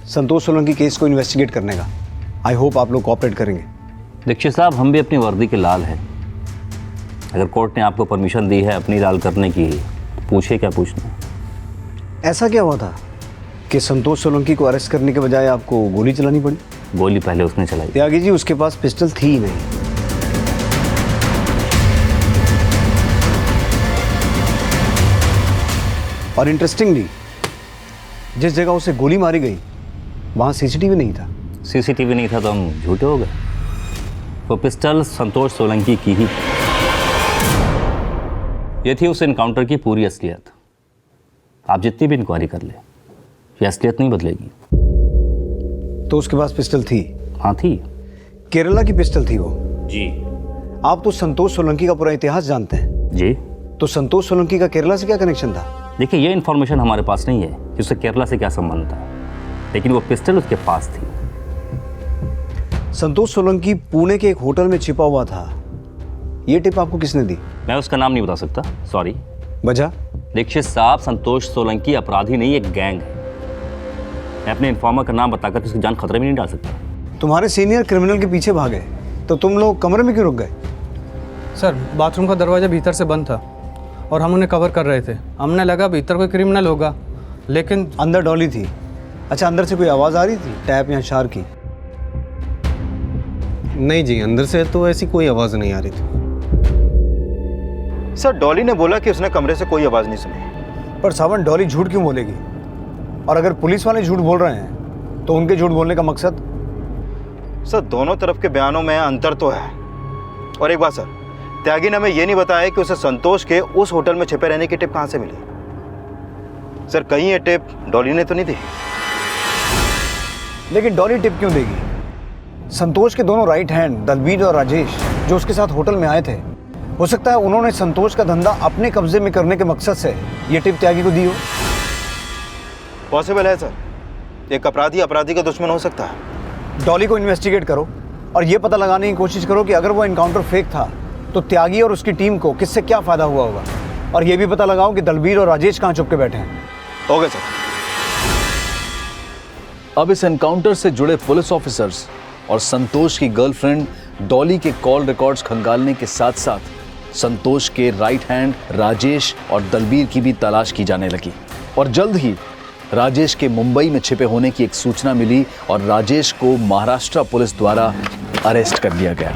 S14: संतोष सोलंकी केस को इन्वेस्टिगेट करने का। आई होप आप लोग कोऑपरेट करेंगे।
S2: दीक्षित साहब, हम भी अपनी वर्दी के लाल हैं। अगर कोर्ट ने आपको परमिशन दी है अपनी लाल करने की, पूछे क्या पूछना।
S14: ऐसा क्या हुआ था कि संतोष सोलंकी को अरेस्ट करने के बजाय आपको गोली चलानी पड़ी?
S2: गोली पहले उसने चलाई।
S14: त्यागी जी, उसके पास पिस्टल थी ही नहीं। और इंटरेस्टिंगली जिस जगह उसे गोली मारी गई वहां सीसीटीवी नहीं था।
S2: सीसीटीवी नहीं था तो हम झूठे हो गए। वो पिस्टल संतोष सोलंकी की ही, ये थी उस एनकाउंटर की पूरी असलियत। आप जितनी भी इंक्वायरी कर ले, ये असलियत नहीं बदलेगी।
S14: तो उसके पास पिस्टल थी?
S2: हाँ थी।
S14: केरला की पिस्टल थी वो?
S2: जी।
S14: आप तो संतोष सोलंकी का पूरा इतिहास जानते हैं।
S2: जी।
S14: तो संतोष सोलंकी का केरला से क्या कनेक्शन था?
S2: देखिए, ये इन्फॉर्मेशन हमारे पास नहीं है कि उससे केरला से क्या संबंध था, लेकिन वो पिस्टल उसके पास थी।
S14: संतोष सोलंकी पुणे के एक होटल में छिपा हुआ था, ये टिप आपको किसने दी?
S2: मैं उसका नाम नहीं बता सकता, सॉरी।
S14: वजह?
S2: दीक्षित साहब, संतोष सोलंकी अपराधी नहीं, एक गैंग है। मैं अपने इन्फॉर्मर का नाम बताकर उसकी जान खतरे में नहीं डाल सकता।
S14: तुम्हारे सीनियर क्रिमिनल के पीछे भागे तो तुम लोग कमरे में क्यों रुक गए?
S18: सर, बाथरूम का दरवाज़ा भीतर से बंद था और हम उन्हें कवर कर रहे थे। हमने लगा भीतर कोई क्रिमिनल होगा, लेकिन
S14: अंदर डॉली थी। अच्छा, अंदर से कोई आवाज़ आ रही थी, टैप या शार की?
S13: नहीं जी, अंदर से तो ऐसी कोई आवाज़ नहीं आ रही थी।
S15: सर डॉली ने बोला कि उसने कमरे से कोई आवाज़ नहीं सुनी।
S14: पर सावन, डॉली झूठ क्यों बोलेगी? और अगर पुलिस वाले झूठ बोल रहे हैं तो उनके झूठ बोलने का मकसद?
S15: सर दोनों तरफ के बयानों में अंतर तो है। और एक बात सर, त्यागी ने हमें यह नहीं बताया कि उसे संतोष के उस होटल में छिपे रहने की टिप कहां से मिली। सर कहीं ये टिप डॉली ने तो नहीं दी?
S14: लेकिन डॉली टिप क्यों देगी? संतोष के दोनों राइट हैंड दलबीर और राजेश जो उसके साथ होटल में आए थे, हो सकता है उन्होंने संतोष का धंधा अपने कब्जे में करने के मकसद से ये टिप त्यागी को दी हो।
S15: पॉसिबल है सर, एक अपराधी अपराधी का दुश्मन हो सकता है।
S14: डॉली को इन्वेस्टिगेट करो और ये पता लगाने की कोशिश करो कि अगर वो एनकाउंटर फेक था तो त्यागी और उसकी टीम को किससे क्या फायदा हुआ होगा, और ये भी पता लगाओ कि दलबीर और राजेश कहाँ छुप के बैठे हैं।
S15: Okay sir.
S1: अब इस एनकाउंटर से जुड़े पुलिस ऑफिसर्स और संतोष की गर्लफ्रेंड डॉली के कॉल रिकॉर्ड्स खंगालने के साथ साथ संतोष के राइट हैंड राजेश और दलबीर की भी तलाश की जाने लगी। और जल्द ही राजेश के मुंबई में छिपे होने की एक सूचना मिली और राजेश को महाराष्ट्र पुलिस द्वारा अरेस्ट कर लिया गया।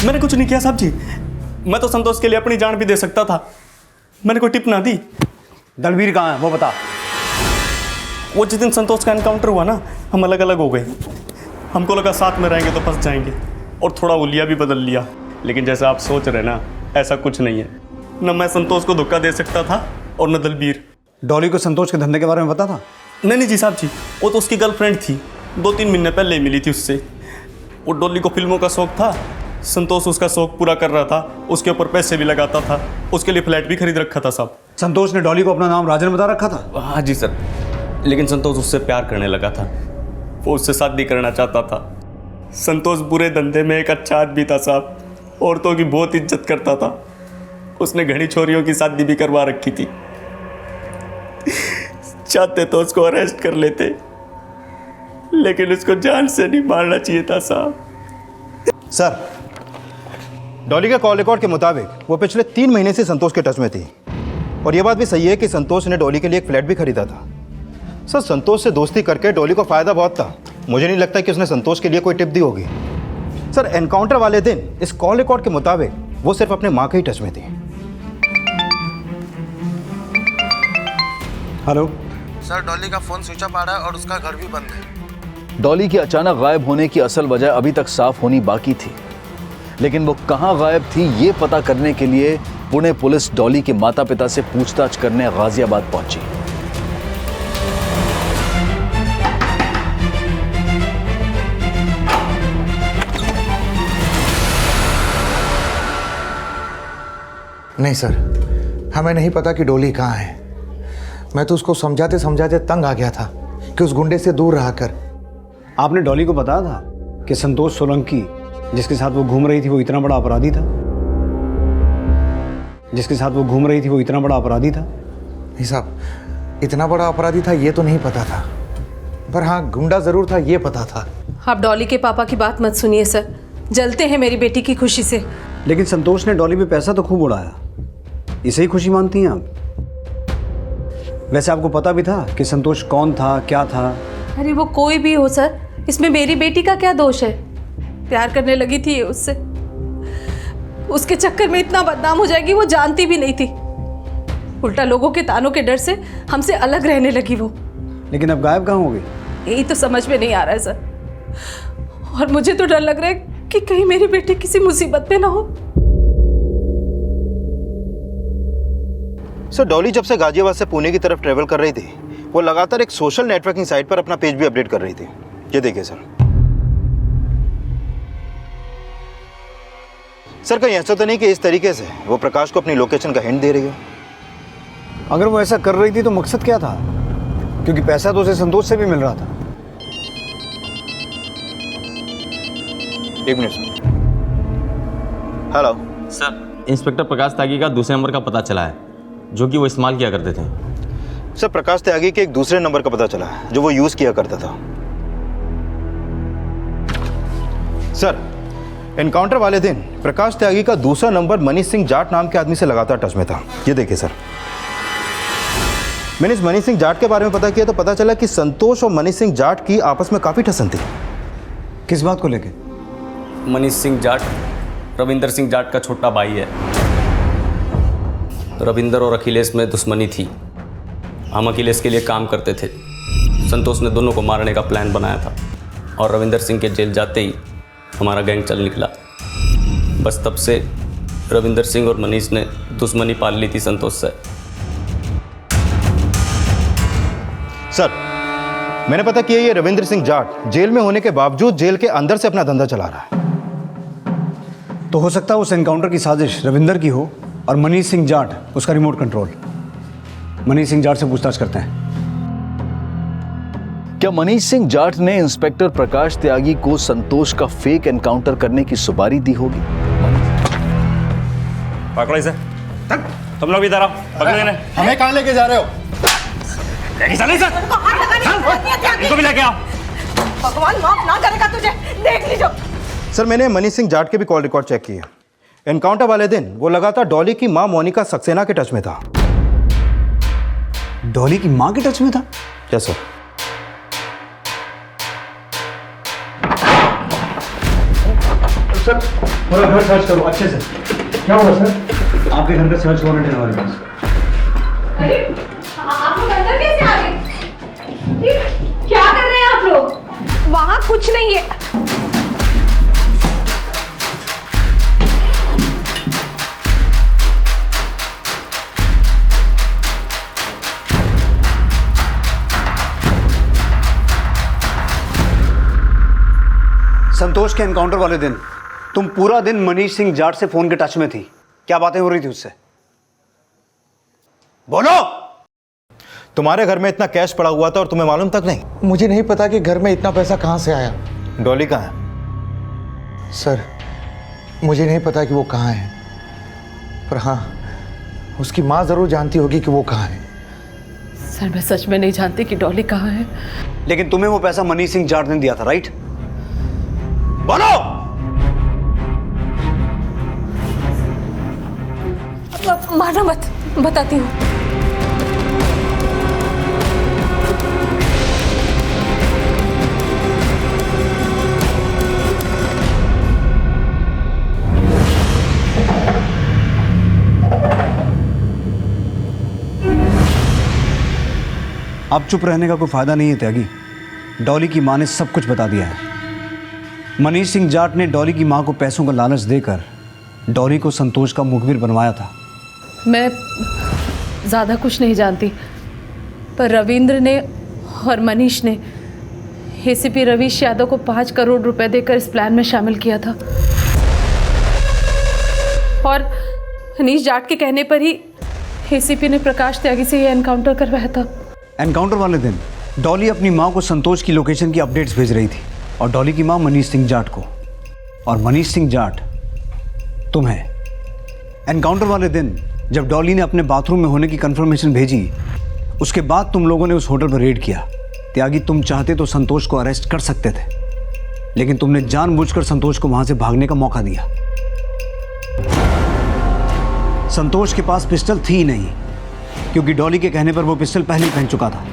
S19: मैंने कुछ नहीं किया साहब जी, मैं तो संतोष के लिए अपनी जान भी दे सकता था, मैंने कोई टिप ना दी।
S14: दलबीर कहाँ है वो बता।
S19: वो जिस दिन संतोष का एनकाउंटर हुआ ना, हम अलग अलग हो गए। हमको लगा साथ में रहेंगे तो फंस जाएंगे और थोड़ा उलिया भी बदल लिया, लेकिन जैसा आप सोच रहे ना ऐसा कुछ नहीं है। न मैं संतोष को धोखा दे सकता था और न दलबीर।
S14: डॉली को संतोष के धंधे के बारे में पता था?
S19: नहीं जी साहब जी, वो तो उसकी गर्लफ्रेंड थी, 2-3 महीने पहले ही मिली थी उससे। वो डॉली को फिल्मों का शौक था, संतोष उसका शौक पूरा कर रहा था, उसके ऊपर पैसे भी लगाता था, उसके लिए फ्लैट भी खरीद रखा था साहब।
S14: संतोष ने डॉली को अपना नाम राजन बता रखा था?
S19: हाँ जी सर, लेकिन संतोष उससे प्यार करने लगा था, वो उससे शादी करना चाहता था। संतोष बुरे धंधे में एक अच्छा आदमी था साहब, औरतों की बहुत इज्जत करता था। उसने घनी छोरियों की शादी भी करवा रखी थी। चाहते तो उसको अरेस्ट कर लेते, लेकिन उसको जान से नहीं मारना चाहिए था साहब।
S15: सर, डॉली के कॉल रिकॉर्ड के मुताबिक वो पिछले 3 महीने से संतोष के टच में थी और ये बात भी सही है कि संतोष ने डॉली के लिए एक फ्लैट भी खरीदा था। सर, संतोष से दोस्ती करके डॉली को फ़ायदा बहुत था। मुझे नहीं लगता कि उसने संतोष के लिए कोई टिप दी होगी। सर, एनकाउंटर वाले दिन इस कॉल रिकॉर्ड के मुताबिक वो सिर्फ अपने माँ के ही टच में थी।
S14: हेलो
S13: सर, डॉली का फोन स्विच ऑफ आ रहा है और उसका घर भी बंद है।
S1: डॉली के अचानक गायब होने की असल वजह अभी तक साफ होनी बाकी थी, लेकिन वो कहां गायब थी ये पता करने के लिए पुणे पुलिस डॉली के माता पिता से पूछताछ करने गाजियाबाद पहुंची।
S13: नहीं सर, हमें नहीं पता कि डॉली कहाँ है। मैं तो उसको समझाते समझाते तंग आ गया था कि उस गुंडे से दूर रहा कर।
S14: आपने डॉली को बताया था कि संतोष सोलंकी जिसके साथ वो घूम रही थी वो इतना बड़ा अपराधी था? जिसके साथ वो घूम रही थी वो इतना बड़ा अपराधी था?
S13: नहीं साहब, इतना बड़ा अपराधी था ये तो नहीं पता था, पर हाँ गुंडा जरूर था ये पता था।
S7: आप डॉली के पापा की बात मत सुनिए सर, जलते हैं मेरी बेटी की खुशी से।
S14: लेकिन संतोष ने डॉली पे पैसा तो खूब उड़ाया, इसे ही खुशी मानती हैं आप? वैसे आपको पता भी था कि संतोष कौन था, क्या था?
S7: अरे वो कोई भी हो सर, इसमें मेरी बेटी का क्या दोष है? प्यार करने लगी थी उससे, उसके चक्कर में इतना बदनाम हो जाएगी वो जानती भी नहीं थी। उल्टा लोगों के तानों के डर से हमसे अलग रहने लगी वो।
S14: लेकिन अब गायब कहाँ हो गई?
S7: यही तो समझ में नहीं आ रहा है सर, और मुझे तो डर लग रहा है कि कहीं मेरी बेटी किसी मुसीबत में ना हो।
S15: सर, डॉली जब से गाजियाबाद से पुणे की तरफ ट्रेवल कर रही थी वो लगातार एक सोशल नेटवर्किंग साइट पर अपना पेज भी अपडेट कर रही थी। ये देखिए सर। सर, कहीं ऐसा तो नहीं कि इस तरीके से वो प्रकाश को अपनी लोकेशन का हिंट दे रही हो?
S14: अगर वो ऐसा कर रही थी तो मकसद क्या था? क्योंकि पैसा तो उसे संतोष से भी मिल रहा था।
S15: एक minute sir. Hello
S10: sir, inspector Prakash Tyagi का दूसरे नंबर का पता चला है जो कि वो इस्तेमाल किया करते थे।
S15: सर, प्रकाश त्यागी के एक दूसरे नंबर का पता चला है जो वो यूज किया करता था। सर, एनकाउंटर वाले दिन प्रकाश त्यागी का दूसरा नंबर मनीष सिंह जाट नाम के आदमी से लगातार टच में था। ये देखिए सर, मैंने इस मनीष सिंह जाट के बारे में पता किया तो पता चला कि संतोष और मनीष सिंह जाट की आपस में काफी ठसन थी।
S14: किस बात को लेके?
S19: मनीष सिंह जाट रविंदर सिंह जाट का छोटा भाई है। रविंदर और अखिलेश में दुश्मनी थी, हम अखिलेश के लिए काम करते थे। संतोष ने दोनों को मारने का प्लान बनाया था और रविंदर सिंह के जेल जाते ही हमारा गैंग चल निकला। बस तब से रविंदर सिंह और मनीष ने दुश्मनी पाल ली थी संतोष से।
S15: सर, मैंने पता किया ये रविंद्र सिंह जाट जेल में होने के बावजूद जेल के अंदर से अपना धंधा चला रहा है।
S14: तो हो सकता है उस एनकाउंटर की साजिश रविंदर की हो और मनीष सिंह जाट उसका रिमोट कंट्रोल। मनीष सिंह जाट से पूछताछ करते हैं।
S1: क्या मनीष सिंह जाट ने इंस्पेक्टर प्रकाश त्यागी को संतोष का फेक एनकाउंटर करने की सुपारी दी होगी?
S19: पकड़ो इसे। तुम लोग इधर आओ, पकड़ो इन्हें।
S12: हमें कहाँ लेके जा रहे हो?
S19: लेके चलो इसे। इनको भी लेके आओ।
S16: भगवान माफ ना करेगा तुझे, देख लीजिए।
S15: सर मैंने मनीष सिंह जाट के भी कॉल रिकॉर्ड चेक किए। एनकाउंटर वाले दिन वो लगातार डॉली की मां मोनिका सक्सेना के टच में था।
S14: डॉली की मां के टच में था?
S15: Yes sir.
S14: सर पूरा घर सर्च करो अच्छे से। क्या हुआ सर? आपके घर का सर्च वारंट है हमारे पास।
S7: अरे आप लोग अंदर कैसे आ गए? क्या कर रहे हैं आप लोग? वहां कुछ नहीं है।
S14: संतोष के एनकाउंटर वाले दिन तुम पूरा दिन मनीष सिंह जाट से फोन के टच में थी। क्या बातें हो रही थी उससे? बोलो।
S15: तुम्हारे घर में इतना कैश पड़ा हुआ था और तुम्हें मालूम तक नहीं?
S13: मुझे नहीं पता कि घर में इतना पैसा कहाँ से आया।
S15: डॉली कहाँ है?
S13: सर मुझे नहीं पता कि वो कहाँ है, पर हाँ उसकी माँ जरूर जानती होगी कि वो कहाँ है।
S7: सर मैं सच में नहीं जानती कि डॉली कहाँ है।
S14: लेकिन तुम्हें वो पैसा मनीष सिंह जाट ने दिया था, राइट? बोलो।
S7: मारना मत, बताती हूँ।
S14: अब चुप रहने का कोई फायदा नहीं है त्यागी। डॉली की माँ ने सब कुछ बता दिया है। मनीष सिंह जाट ने डॉली की माँ को पैसों का लालच देकर डॉली को संतोष का मुखबिर बनवाया था।
S7: मैं ज़्यादा कुछ नहीं जानती, पर रविंद्र ने और मनीष ने एसीपी रवीश यादव को 5 करोड़ रुपए देकर इस प्लान में शामिल किया था। और मनीष जाट के कहने पर ही एसीपी ने प्रकाश त्यागी से ये एनकाउंटर करवाया था।
S14: एनकाउंटर वाले दिन डॉली अपनी माँ को संतोष की लोकेशन की अपडेट्स भेज रही थी और डॉली की माँ मनीष सिंह जाट को, और मनीष सिंह जाट तुम्हें। एनकाउंटर वाले दिन जब डॉली ने अपने बाथरूम में होने की कंफर्मेशन भेजी, उसके बाद तुम लोगों ने उस होटल पर रेड किया। त्यागी तुम चाहते तो संतोष को अरेस्ट कर सकते थे, लेकिन तुमने जानबूझकर संतोष को वहां से भागने का मौका दिया। संतोष के पास पिस्टल थी ही नहीं, क्योंकि डॉली के कहने पर वो पिस्टल पहले ही पहन चुका था।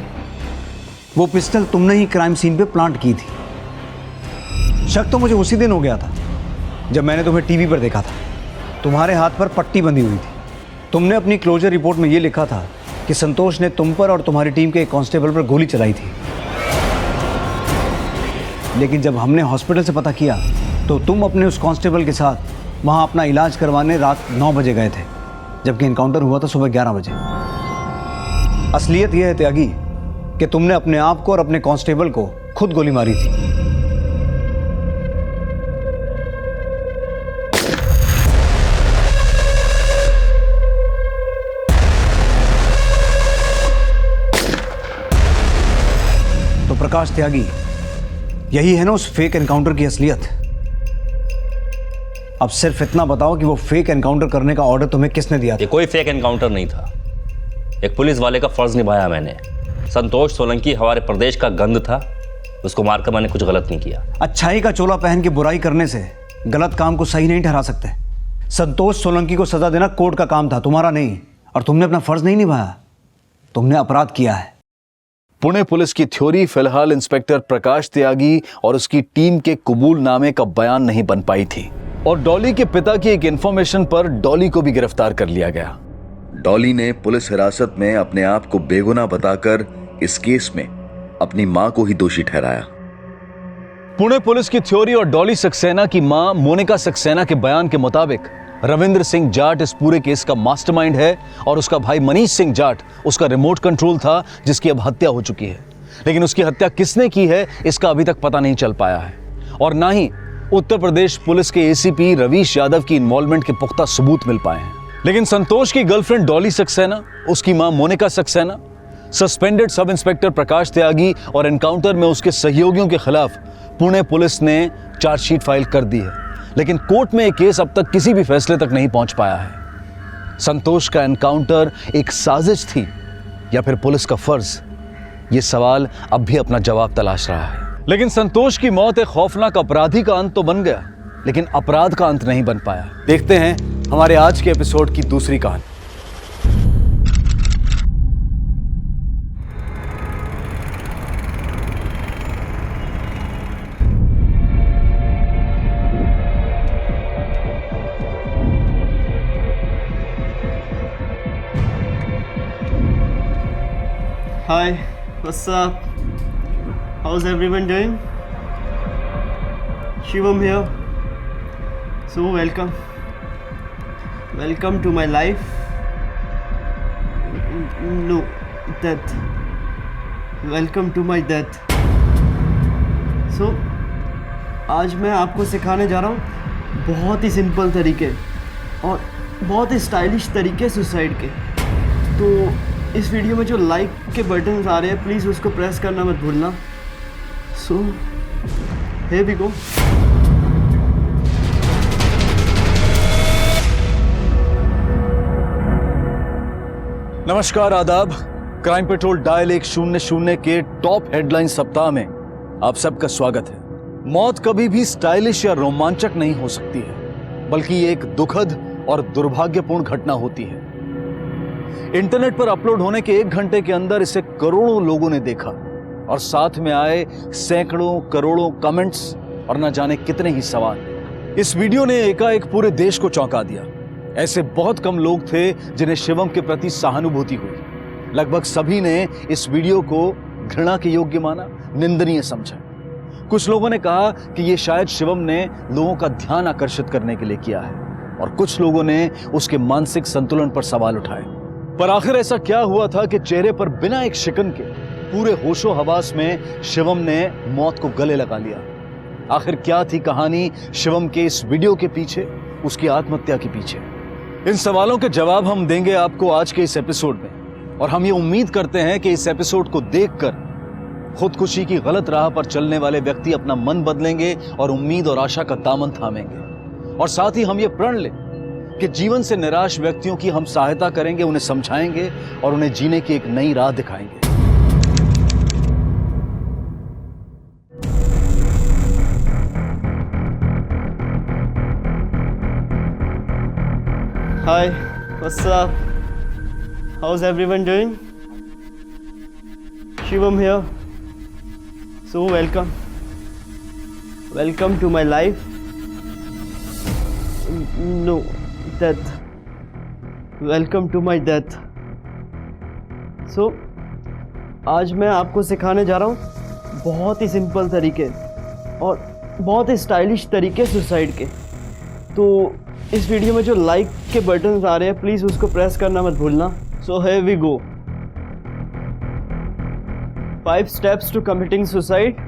S14: वो पिस्टल तुमने ही क्राइम सीन पे प्लांट की थी। शक तो मुझे उसी दिन हो गया था जब मैंने तुम्हें टीवी पर देखा था। तुम्हारे हाथ पर पट्टी बंधी हुई थी। तुमने अपनी क्लोजर रिपोर्ट में ये लिखा था कि संतोष ने तुम पर और तुम्हारी टीम के एक कांस्टेबल पर गोली चलाई थी। लेकिन जब हमने हॉस्पिटल से पता किया तो तुम अपने उस कांस्टेबल के साथ वहां अपना इलाज करवाने रात 9 बजे गए थे, जबकि एनकाउंटर हुआ था सुबह 11 बजे। असलियत यह है त्यागी कि तुमने अपने आप को और अपने कांस्टेबल को खुद गोली मारी थी। तो प्रकाश त्यागी, यही है ना उस फेक एनकाउंटर की असलियत। अब सिर्फ इतना बताओ कि वो फेक एनकाउंटर करने का ऑर्डर तुम्हें किसने दिया था?
S2: ये कोई फेक एनकाउंटर नहीं था। एक पुलिस वाले का फर्ज निभाया मैंने। संतोष सोलंकी हमारे प्रदेश का गंध था, उसको मारकर मैंने कुछ गलत नहीं किया।
S14: अच्छाई का चोला पहन के बुराई करने से गलत काम को सही नहीं ठहरा सकते। संतोष सोलंकी को सजा देना कोर्ट का काम था, तुम्हारा नहीं। और तुमने अपना फर्ज नहीं निभाया, तुमने अपराध किया है।
S1: पुणे पुलिस की थ्योरी फिलहाल इंस्पेक्टर प्रकाश त्यागी और उसकी टीम के कबूलनामे का बयान नहीं बन पाई थी, और डॉली के पिता की एक इंफॉर्मेशन पर डॉली को भी गिरफ्तार कर लिया गया।
S20: डॉली ने पुलिस हिरासत में अपने आप को बेगुनाह बताकर इस केस में अपनी मां को ही दोषी ठहराया।
S1: पुणे पुलिस की थ्योरी और डॉली सक्सेना की मां मोनिका सक्सेना के बयान के मुताबिक रविंद्र सिंह जाट इस पूरे केस का मास्टरमाइंड है, और उसका भाई मनीष सिंह जाट उसका रिमोट कंट्रोल था, जिसकी अब हत्या हो चुकी है। लेकिन उसकी हत्या किसने की है इसका अभी तक पता नहीं चल पाया है, और ना ही उत्तर प्रदेश पुलिस के एसीपी रवीश यादव की इन्वॉल्वमेंट के पुख्ता सबूत मिल पाए हैं। लेकिन संतोष की गर्लफ्रेंड डॉली सक्सेना, उसकी मां Monika Saxena, suspended sub inspector Prakash Tyagi और एनकाउंटर में उसके सहयोगियों के खिलाफ पुणे पुलिस ने चार्जशीट फाइल कर दी है। लेकिन कोर्ट में यह केस अब तक किसी भी फैसले तक नहीं पहुंच पाया है। संतोष का एनकाउंटर एक साजिश थी या फिर पुलिस का फर्ज? ये सवाल अब भी अपना जवाब तलाश रहा है। लेकिन संतोष की मौत एक खौफनाक अपराधी का अंत तो बन गया, लेकिन अपराध का अंत नहीं बन पाया। देखते हैं हमारे आज के एपिसोड की दूसरी कहानी।
S21: Hi, what's up? How's everyone doing? Shivam here. So welcome. Welcome to my life. No, death. Welcome to my death. So आज मैं आपको सिखाने जा रहा हूँ बहुत ही सिंपल तरीके और बहुत ही स्टाइलिश तरीके सुसाइड के। तो इस वीडियो में जो लाइक के बटन्स आ रहे हैं प्लीज़ उसको प्रेस करना मत भूलना। सो here we go।
S1: नमस्कार, आदाब। क्राइम पेट्रोल डायल 100 के टॉप हेडलाइन सप्ताह में आप सबका स्वागत है। मौत कभी भी स्टाइलिश या रोमांचक नहीं हो सकती है, बल्कि ये एक दुखद और दुर्भाग्यपूर्ण घटना होती है। इंटरनेट पर अपलोड होने के 1 घंटे के अंदर इसे करोड़ों लोगों ने देखा और साथ में आए सैकड़ों करोड़ों कमेंट्स और न जाने कितने ही सवाल। इस वीडियो ने एकाएक पूरे देश को चौंका दिया। ऐसे बहुत कम लोग थे जिन्हें शिवम के प्रति सहानुभूति हुई। लगभग सभी ने इस वीडियो को घृणा के योग्य माना, निंदनीय समझा। कुछ लोगों ने कहा कि यह शायद शिवम ने लोगों का ध्यान आकर्षित करने के लिए किया है, और कुछ लोगों ने उसके मानसिक संतुलन पर सवाल उठाए। पर आखिर ऐसा क्या हुआ था कि चेहरे पर बिना एक शिकन के पूरे होशो हवास में शिवम ने मौत को गले लगा लिया? आखिर क्या थी कहानी शिवम के इस वीडियो के पीछे, उसकी आत्महत्या के पीछे? इन सवालों के जवाब हम देंगे आपको आज के इस एपिसोड में, और हम ये उम्मीद करते हैं कि इस एपिसोड को देखकर खुदकुशी की गलत राह पर चलने वाले व्यक्ति अपना मन बदलेंगे और उम्मीद और आशा का दामन थामेंगे। और साथ ही हम ये प्रण लें कि जीवन से निराश व्यक्तियों की हम सहायता करेंगे, उन्हें समझाएंगे और उन्हें जीने की एक नई राह दिखाएंगे।
S21: Hi, what's up? How's everyone doing? Shivam here. So welcome. Welcome to my life. No, death. Welcome to my death. So आज मैं आपको सिखाने जा रहा हूँ बहुत ही सिंपल तरीके और बहुत ही स्टाइलिश तरीके सुसाइड के। तो इस वीडियो में जो लाइक के बटन्स आ रहे हैं प्लीज़ उसको प्रेस करना मत भूलना। सो here we go। 5 steps to committing suicide।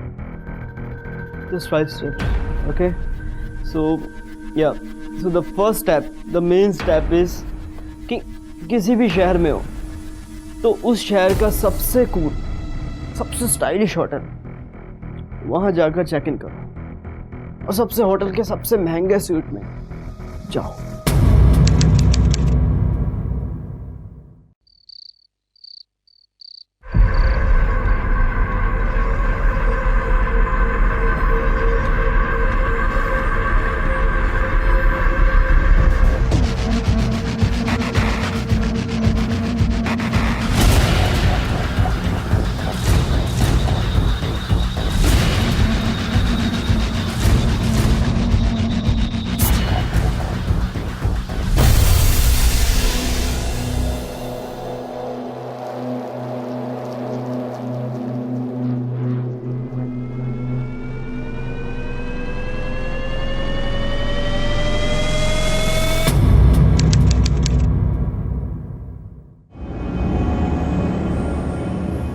S21: Just 5 steps, okay? So yeah, so the first step, the main step is कि किसी भी शहर में हो तो उस शहर का सबसे कूल, सबसे स्टाइलिश होटल, वहाँ जाकर चेक इन करो और सबसे होटल के सबसे महंगे स्वीट में जाओ।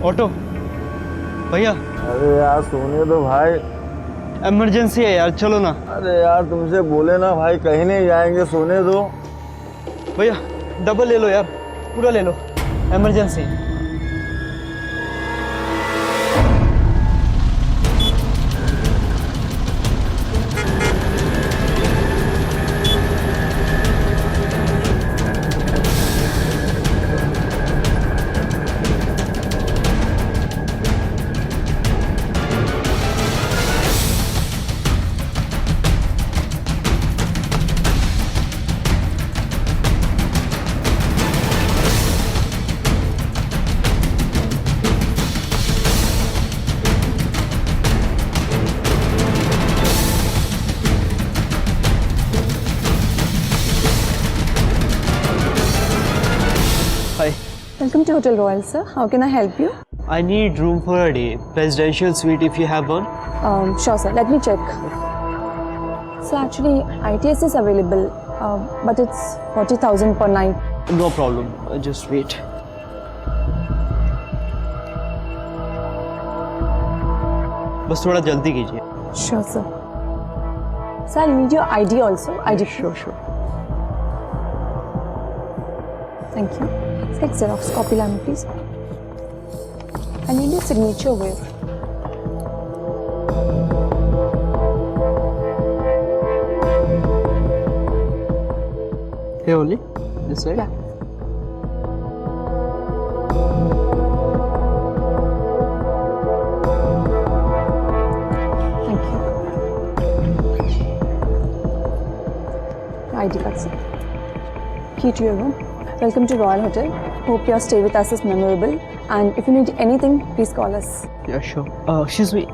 S21: ऑटो भैया।
S12: अरे यार सोने दो भाई,
S21: इमरजेंसी है यार, चलो ना।
S12: अरे यार तुमसे बोले ना भाई, कहीं नहीं जाएंगे, सोने दो
S21: भैया। डबल ले लो यार, पूरा ले लो, emergency.
S4: Welcome to Hotel Royal, sir. How can I help you?
S21: I need room for a day. Presidential suite if you have one.
S4: Sure, sir. Let me check. So actually, ITS is available, but it's 40,000 per night.
S21: No problem. Just wait. बस थोड़ा जल्दी कीजिए.
S4: Sure, sir. Sir, I'll need your ID also. ID.
S21: Sure.
S4: Thank you. Take Xerox copy line, please. I need your signature with.
S21: Here only? This side?
S4: Yeah. Thank you. ID card, sir. Key to your room. Welcome to Royal Hotel. Hope your stay with us is memorable. And if you need anything, please call us.
S21: Yeah, sure. Excuse me.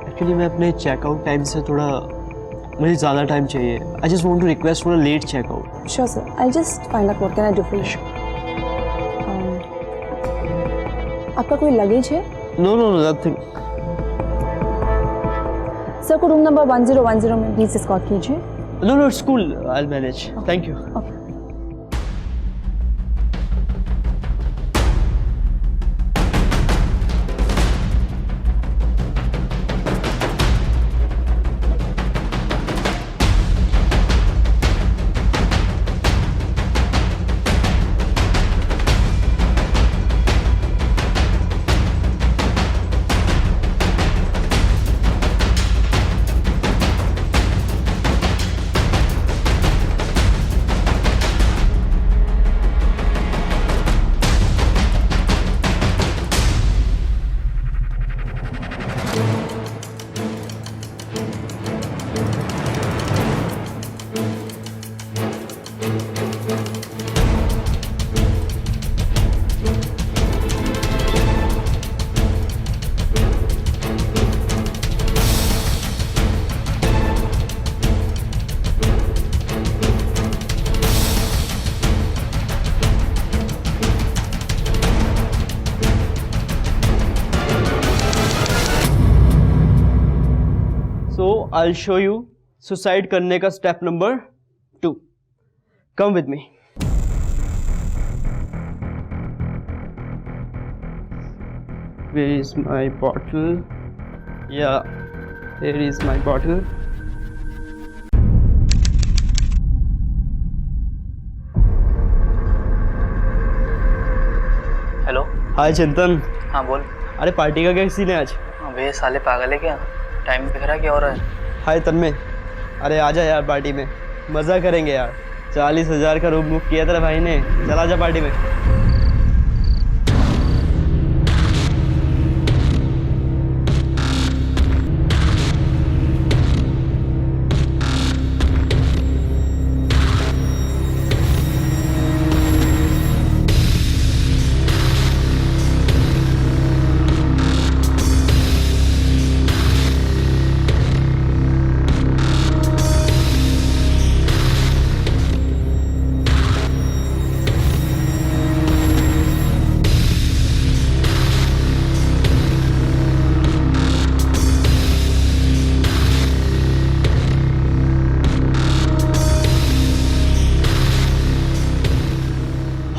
S21: Actually, मैं अपने चेकआउट टाइम से थोड़ा मुझे ज़्यादा टाइम चाहिए. I just want to request for a late checkout.
S4: Sure, sir. I'll just find out what can I do for you. आपका कोई लगेज है?
S21: No, nothing.
S4: सर को रूम नंबर 1010 में प्लीज एस्कॉर्ट कीजिए.
S21: No, it's cool. I'll manage. Thank you.
S4: Okay.
S21: So I'll show you suicide करने का step number 2. Come with me. Where is my bottle? Yeah, here is my bottle.
S22: Hello.
S21: Hi Chintan.
S22: हाँ बोल.
S21: अरे पार्टी का क्या सीन है आज?
S22: अबे साले पागल है क्या? टाइम दिख रहा है क्या हो रहा है?
S21: हाय तन्मय. अरे आजा यार पार्टी में, मज़ा करेंगे यार. 40,000 का रूम बुक किया तेरे भाई ने. चला जा पार्टी में.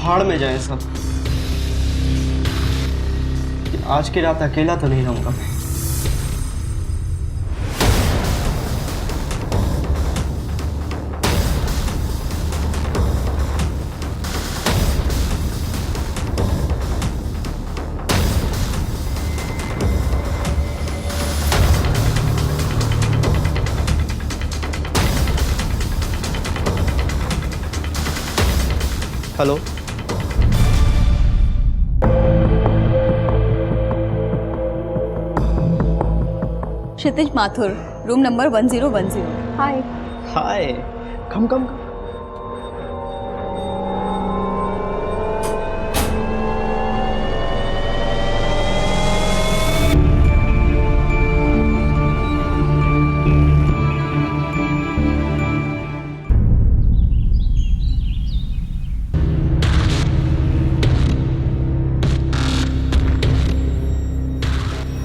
S21: भाड़ में जाए सब. आज की रात अकेला तो नहीं रहूंगा मैं. हेलो.
S16: क्षितिज माथुर, रूम नंबर 1010. हाय.
S21: हाय. कम.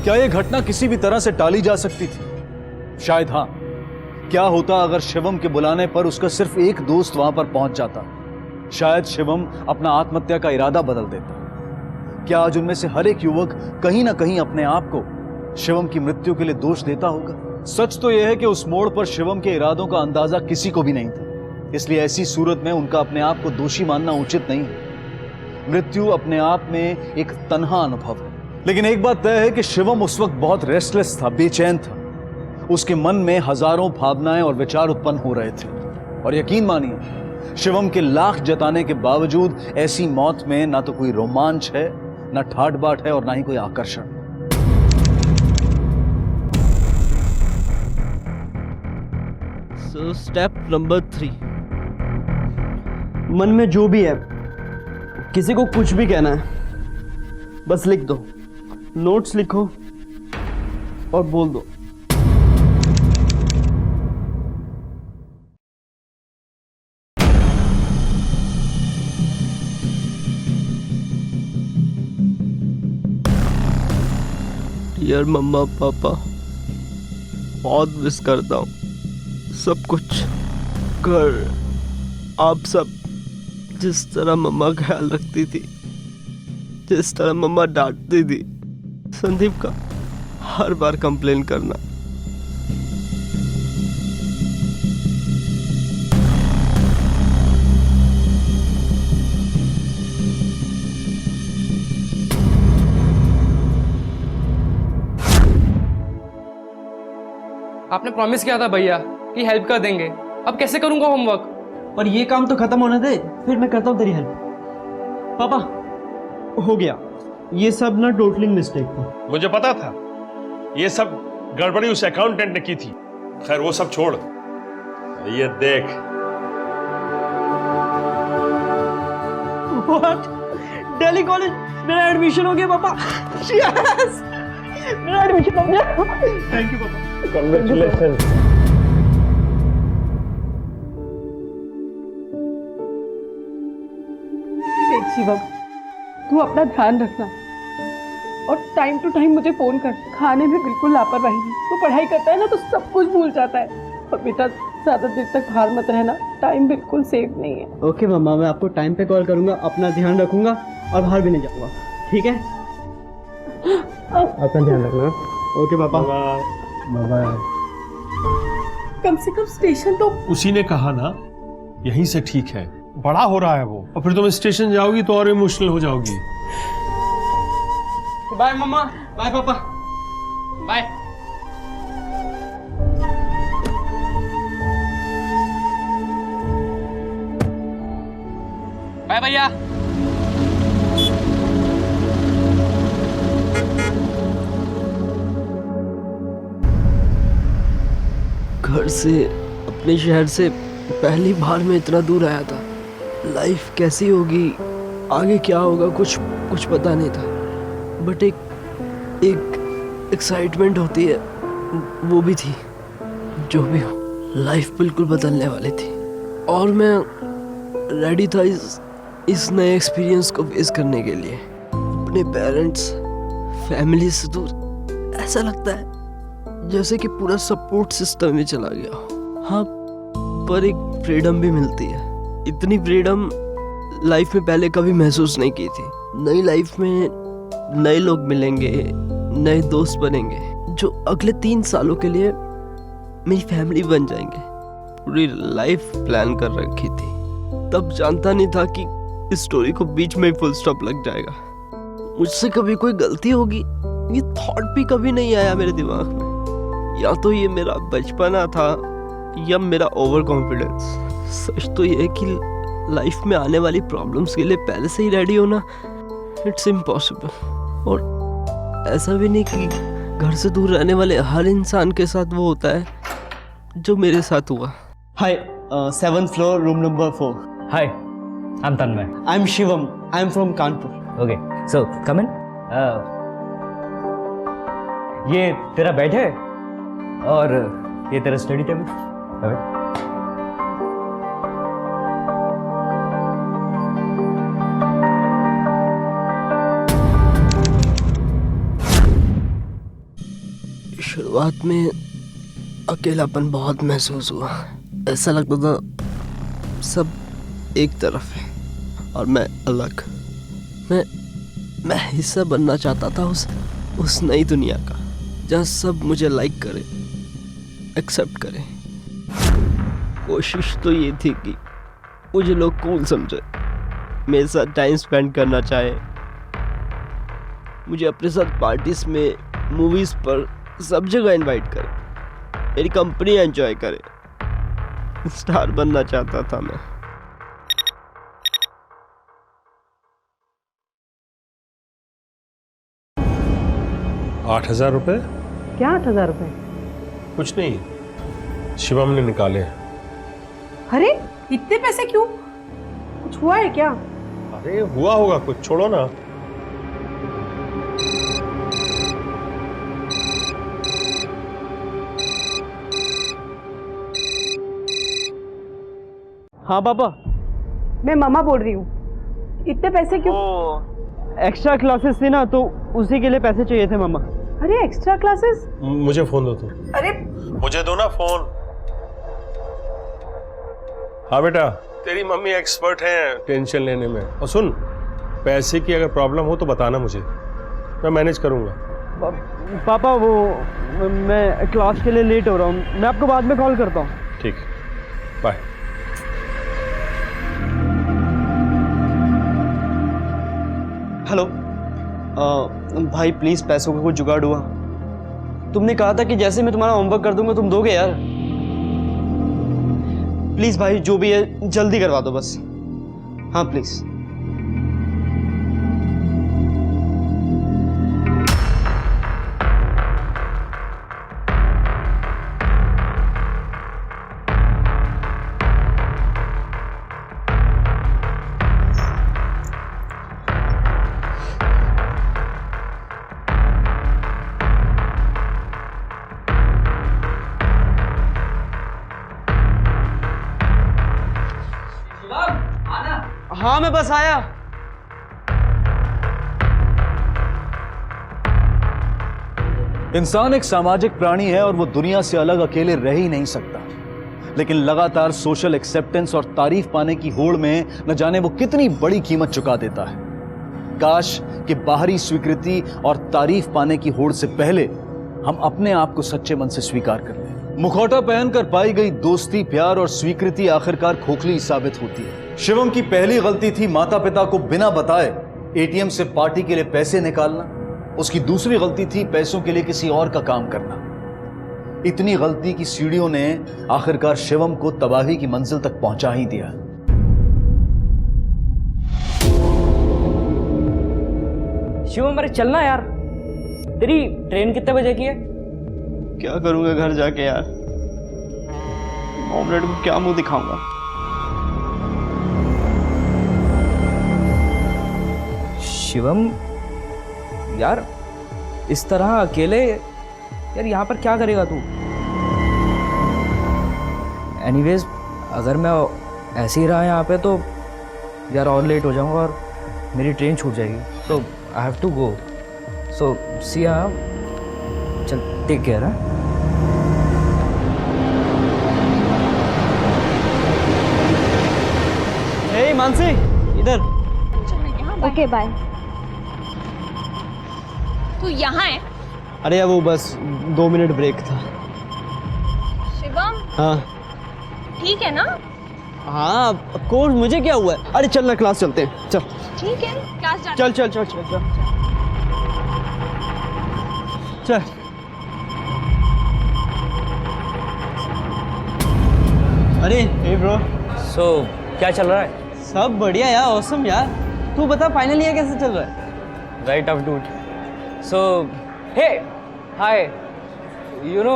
S1: क्या यह घटना किसी भी तरह से टाली जा सकती थी? शायद हाँ। क्या होता अगर शिवम के बुलाने पर उसका सिर्फ एक दोस्त वहां पर पहुंच जाता? शायद शिवम अपना आत्महत्या का इरादा बदल देता। क्या आज उनमें से हर एक युवक कहीं ना कहीं अपने आप को शिवम की मृत्यु के लिए दोष देता होगा? सच तो यह है कि उस मोड़ पर शिवम के इरादों का अंदाजा किसी को भी नहीं था, इसलिए ऐसी सूरत में उनका अपने आप को दोषी मानना उचित नहीं है। मृत्यु अपने आप में एक तन्हा अनुभव है। लेकिन एक बात तय है कि शिवम उस वक्त बहुत रेस्टलेस था, बेचैन था। उसके मन में हजारों भावनाएं और विचार उत्पन्न हो रहे थे। और यकीन मानिए, शिवम के लाख जताने के बावजूद ऐसी मौत में ना तो कोई रोमांच है, ना ठाट बाट है और ना ही कोई आकर्षण।
S21: So step number 3, मन में जो भी है किसी को कुछ भी कहना है, बस लिख दो, नोट्स लिखो और बोल दो। डियर मम्मा पापा, बहुत मिस करता हूँ सब कुछ, घर, आप सब। जिस तरह मम्मा ख्याल रखती थी, जिस तरह मम्मा डांटती थी, संदीप का हर बार कंप्लेन करना।
S18: आपने प्रॉमिस किया था भैया कि हेल्प कर देंगे, अब कैसे करूंगा होमवर्क?
S21: पर ये काम तो खत्म होने दे, फिर मैं करता हूँ तेरी हेल्प। पापा, हो गया, ये सब ना टोटली मिस्टेक थी।
S8: मुझे पता था ये सब गड़बड़ी उस अकाउंटेंट ने की थी। खैर वो सब छोड़, ये देख।
S21: व्हाट? दिल्ली कॉलेज मेरा एडमिशन हो गया पापा। यस, मेरा एडमिशन हो गया। थैंक यू पापा।
S8: कांग्रेचुलेशन।
S7: देख शिवम, तू अपना ध्यान रखना और टाइम टू टाइम मुझे फोन कर। खाने में बिल्कुल लापरवाही नहीं। तू पढ़ाई करता है ना तो सब कुछ भूल जाता है। और बेटा, ज्यादा देर तक बाहर मत रहना, टाइम बिल्कुल सेफ नहीं है।
S21: ओके मम्मा, मैं आपको टाइम पे कॉल करूंगा, अपना ध्यान रखूंगा और बाहर भी नहीं जाऊंगा, ठीक है? अपना ध्यान रखना। ओके पापा, बाय बाय।
S7: कम से कम स्टेशन तो
S8: उसी ने कहा ना, यहीं से ठीक है। बड़ा हो रहा है वो, और फिर तुम स्टेशन जाओगी तो और इमोशनल हो जाओगी।
S18: बाय मम्मा, बाय पापा, बाय। बाय भैया।
S21: घर से, अपने शहर से पहली बार मैं इतना दूर आया था। लाइफ कैसी होगी, आगे क्या होगा, कुछ पता नहीं था। बट एक एक्साइटमेंट होती है, वो भी थी। जो भी हो, लाइफ बिल्कुल बदलने वाली थी और मैं रेडी था इस नए एक्सपीरियंस को फेस करने के लिए। अपने पेरेंट्स, फैमिली से दूर, ऐसा लगता है जैसे कि पूरा सपोर्ट सिस्टम में चला गया हो। हाँ, पर एक फ्रीडम भी मिलती है। इतनी फ्रीडम लाइफ में पहले कभी महसूस नहीं की थी। नई लाइफ में नए लोग मिलेंगे, नए दोस्त बनेंगे, जो अगले 3 सालों के लिए मेरी फैमिली बन जाएंगे। पूरी लाइफ प्लान कर रखी थी। तब जानता नहीं था कि इस स्टोरी को बीच में फुल स्टॉप लग जाएगा। मुझसे कभी कोई गलती होगी, ये थॉट भी कभी नहीं आया मेरे दिमाग में। या तो ये मेरा बचपना था या मेरा ओवर कॉन्फिडेंस। सच तो ये है कि लाइफ में आने वाली प्रॉब्लम्स के लिए पहले से ही रेडी होना इट्स इम्पॉसिबल। और ऐसा भी नहीं कि घर से दूर रहने वाले हर इंसान के साथ वो होता है जो मेरे साथ हुआ। Hi, 7th floor, room number 4।
S9: Hi, I am Tanmay.
S21: I am Shivam, I am from Kanpur.
S9: Okay, so come in. ये तेरा बेड है और ये तेरा स्टडी टेबल।
S21: शुरुआत में अकेलापन बहुत महसूस हुआ। ऐसा लगता था सब एक तरफ है और मैं अलग। मैं हिस्सा बनना चाहता था उस नई दुनिया का, जहाँ सब मुझे लाइक करे, एक्सेप्ट करे। कोशिश तो ये थी कि मुझे लोग कूल समझे, मेरे साथ टाइम स्पेंड करना चाहे, मुझे अपने साथ पार्टीज में, मूवीज पर सब जगह इनवाइट करे, मेरी कंपनी एंजॉय करे। स्टार बनना चाहता था मैं।
S8: 8,000 रुपए?
S7: क्या 8,000 रुपए?
S8: कुछ नहीं, शिवम ने निकाले हैं।
S7: अरे इतने पैसे क्यों? कुछ हुआ है क्या?
S8: अरे हुआ होगा कुछ, छोड़ो ना।
S21: हाँ पापा,
S7: मैं मामा बोल रही हूँ। इतने पैसे क्यों?
S21: एक्स्ट्रा क्लासेस थी ना, तो उसी के लिए पैसे चाहिए थे मामा।
S7: अरे एक्स्ट्रा क्लासेस?
S8: मुझे फोन दो तुम।
S7: अरे
S8: मुझे दो ना फोन। हाँ बेटा, तेरी मम्मी एक्सपर्ट है टेंशन लेने में। और सुन, पैसे की अगर प्रॉब्लम हो तो बताना मुझे, मैं मैनेज करूंगा।
S21: पापा वो मैं क्लास के लिए लेट हो रहा हूँ, मैं आपको बाद में कॉल करता हूँ।
S8: ठीक, बाय।
S21: हेलो भाई, प्लीज पैसों का कुछ जुगाड़ हुआ? तुमने कहा था कि जैसे मैं तुम्हारा होमवर्क कर दूंगा तुम दोगे यार। प्लीज भाई, जो भी है जल्दी करवा दो बस। हाँ प्लीज। हाँ मैं बस आया।
S1: इंसान एक सामाजिक प्राणी है और वो दुनिया से अलग अकेले रह ही नहीं सकता, लेकिन लगातार सोशल एक्सेप्टेंस और तारीफ पाने की होड़ में न जाने वो कितनी बड़ी कीमत चुका देता है। काश कि बाहरी स्वीकृति और तारीफ पाने की होड़ से पहले हम अपने आप को सच्चे मन से स्वीकार कर लें। मुखौटा पहनकर पाई गई दोस्ती, प्यार और स्वीकृति आखिरकार खोखली साबित होती है। शिवम की पहली गलती थी माता पिता को बिना बताए एटीएम से पार्टी के लिए पैसे निकालना। उसकी दूसरी गलती थी पैसों के लिए किसी और का काम करना। इतनी गलती की सीढ़ियों ने आखिरकार शिवम को तबाही की मंजिल तक पहुंचा ही दिया।
S21: शिवम अरे चलना यार, तेरी ट्रेन कितने बजे की है? क्या करूंगा घर जाके यार, ऑमलेट को क्या मुंह दिखाऊंगा। शिवम यार, इस तरह अकेले यार यहाँ पर क्या करेगा तू? एनीवेज अगर मैं ऐसे ही रहा यहाँ पे तो यार और लेट हो जाऊँगा और मेरी ट्रेन छूट जाएगी, तो आई हैव टू गो। सो सी या, चल टेक केयर। हे मानसी, इधर।
S3: Okay bye. तू यहाँ है?
S21: अरे यार वो बस 2 मिनट ब्रेक था।
S3: शिवम
S21: हाँ
S3: ठीक है ना?
S21: हाँ ऑफ कोर्स, मुझे क्या हुआ है। अरे चल ना क्लास चलते हैं, चल।
S3: ठीक है, क्लास जाते
S21: चल चल चल चल चल चल। अरे हे ब्रो।
S19: सो क्या चल रहा है?
S21: सब बढ़िया यार, ऑसम यार। तू बता फाइनल ईयर कैसे चल रहा है?
S19: Right up dude. So hey hi, you know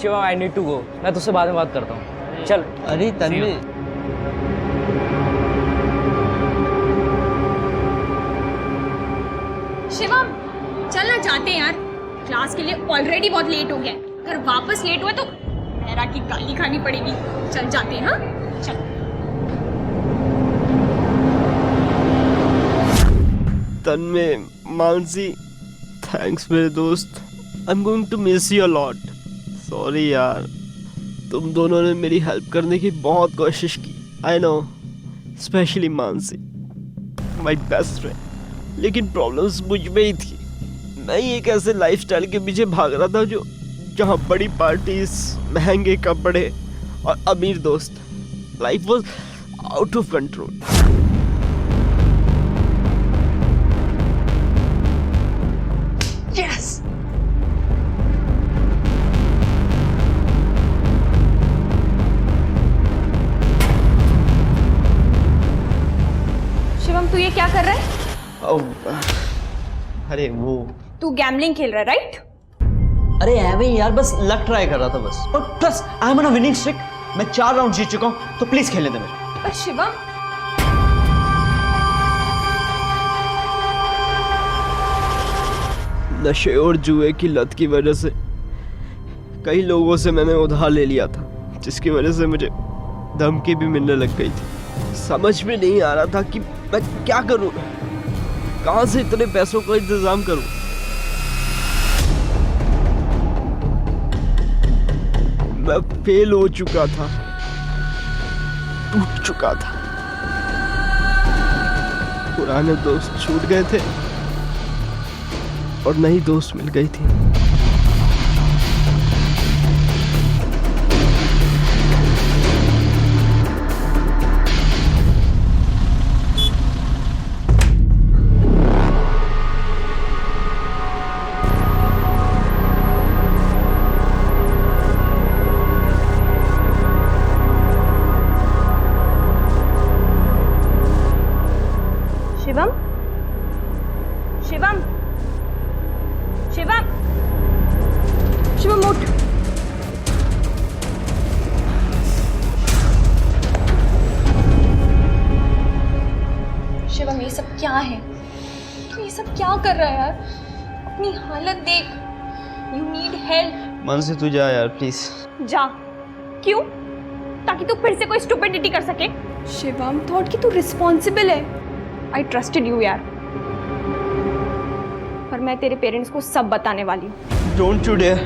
S19: Shivam, I need to go. मैं तुझसे बाद में बात करता हूँ, चल।
S21: अरे तन्वी,
S3: शिवम चल ना, जाते हैं यार। क्लास के लिए ऑलरेडी बहुत लेट हो गया, अगर वापस लेट हुआ तो मेरा की गाली खानी पड़ेगी। चल जाते हैं। हाँ चल।
S21: तन्वी, मानसी, थैंक्स मेरे दोस्त। I'm going to miss you a lot. Sorry यार, तुम दोनों ने मेरी हेल्प करने की बहुत कोशिश की. I know, especially Mansi, my best friend. लेकिन प्रॉब्लम्स मुझ में ही थी. मैं एक ऐसे लाइफस्टाइल के पीछे भाग रहा था जहाँ बड़ी पार्टीज, महंगे कपड़े और अमीर दोस्त. Life was out of control.
S3: Yes! Shivam, तू ये क्या कर रहा है?
S21: अरे वो
S3: तू गैम्बलिंग खेल रहा है, राइट?
S21: अरे एवे यार, बस लक ट्राई कर रहा था बस. और plus I am on a winning streak. मैं 4 राउंड जीत चुका हूँ, तो प्लीज खेलने दे मुझे.
S3: पर शिवम,
S21: नशे और जुए की लत की वजह से कई लोगों से मैंने उधार ले लिया था, जिसकी वजह से मुझे धमकी भी मिलने लग गई थी. समझ में नहीं आ रहा था कि मैं क्या करूं, कहां से इतने पैसों का इंतजाम करूं. मैं फेल हो चुका था, टूट चुका था. पुराने दोस्त छूट गए थे और नई दोस्त मिल गई थी.
S3: शिवम, शिवम, शिवम, शिवम उठ. शिवम, ये सब क्या है? तू ये सब क्या कर रहा है यार? अपनी हालत देख. You need help.
S21: मन से तू जा यार प्लीज.
S3: जा. क्यों? ताकि तू फिर से कोई स्टुपिडिटी कर सके. शिवम, थॉट कि तू रिस्पॉन्सिबल है. आई ट्रस्टेड यू यार, पर मैं तेरे पेरेंट्स को सब बताने वाली हूँ.
S21: Don't you dare.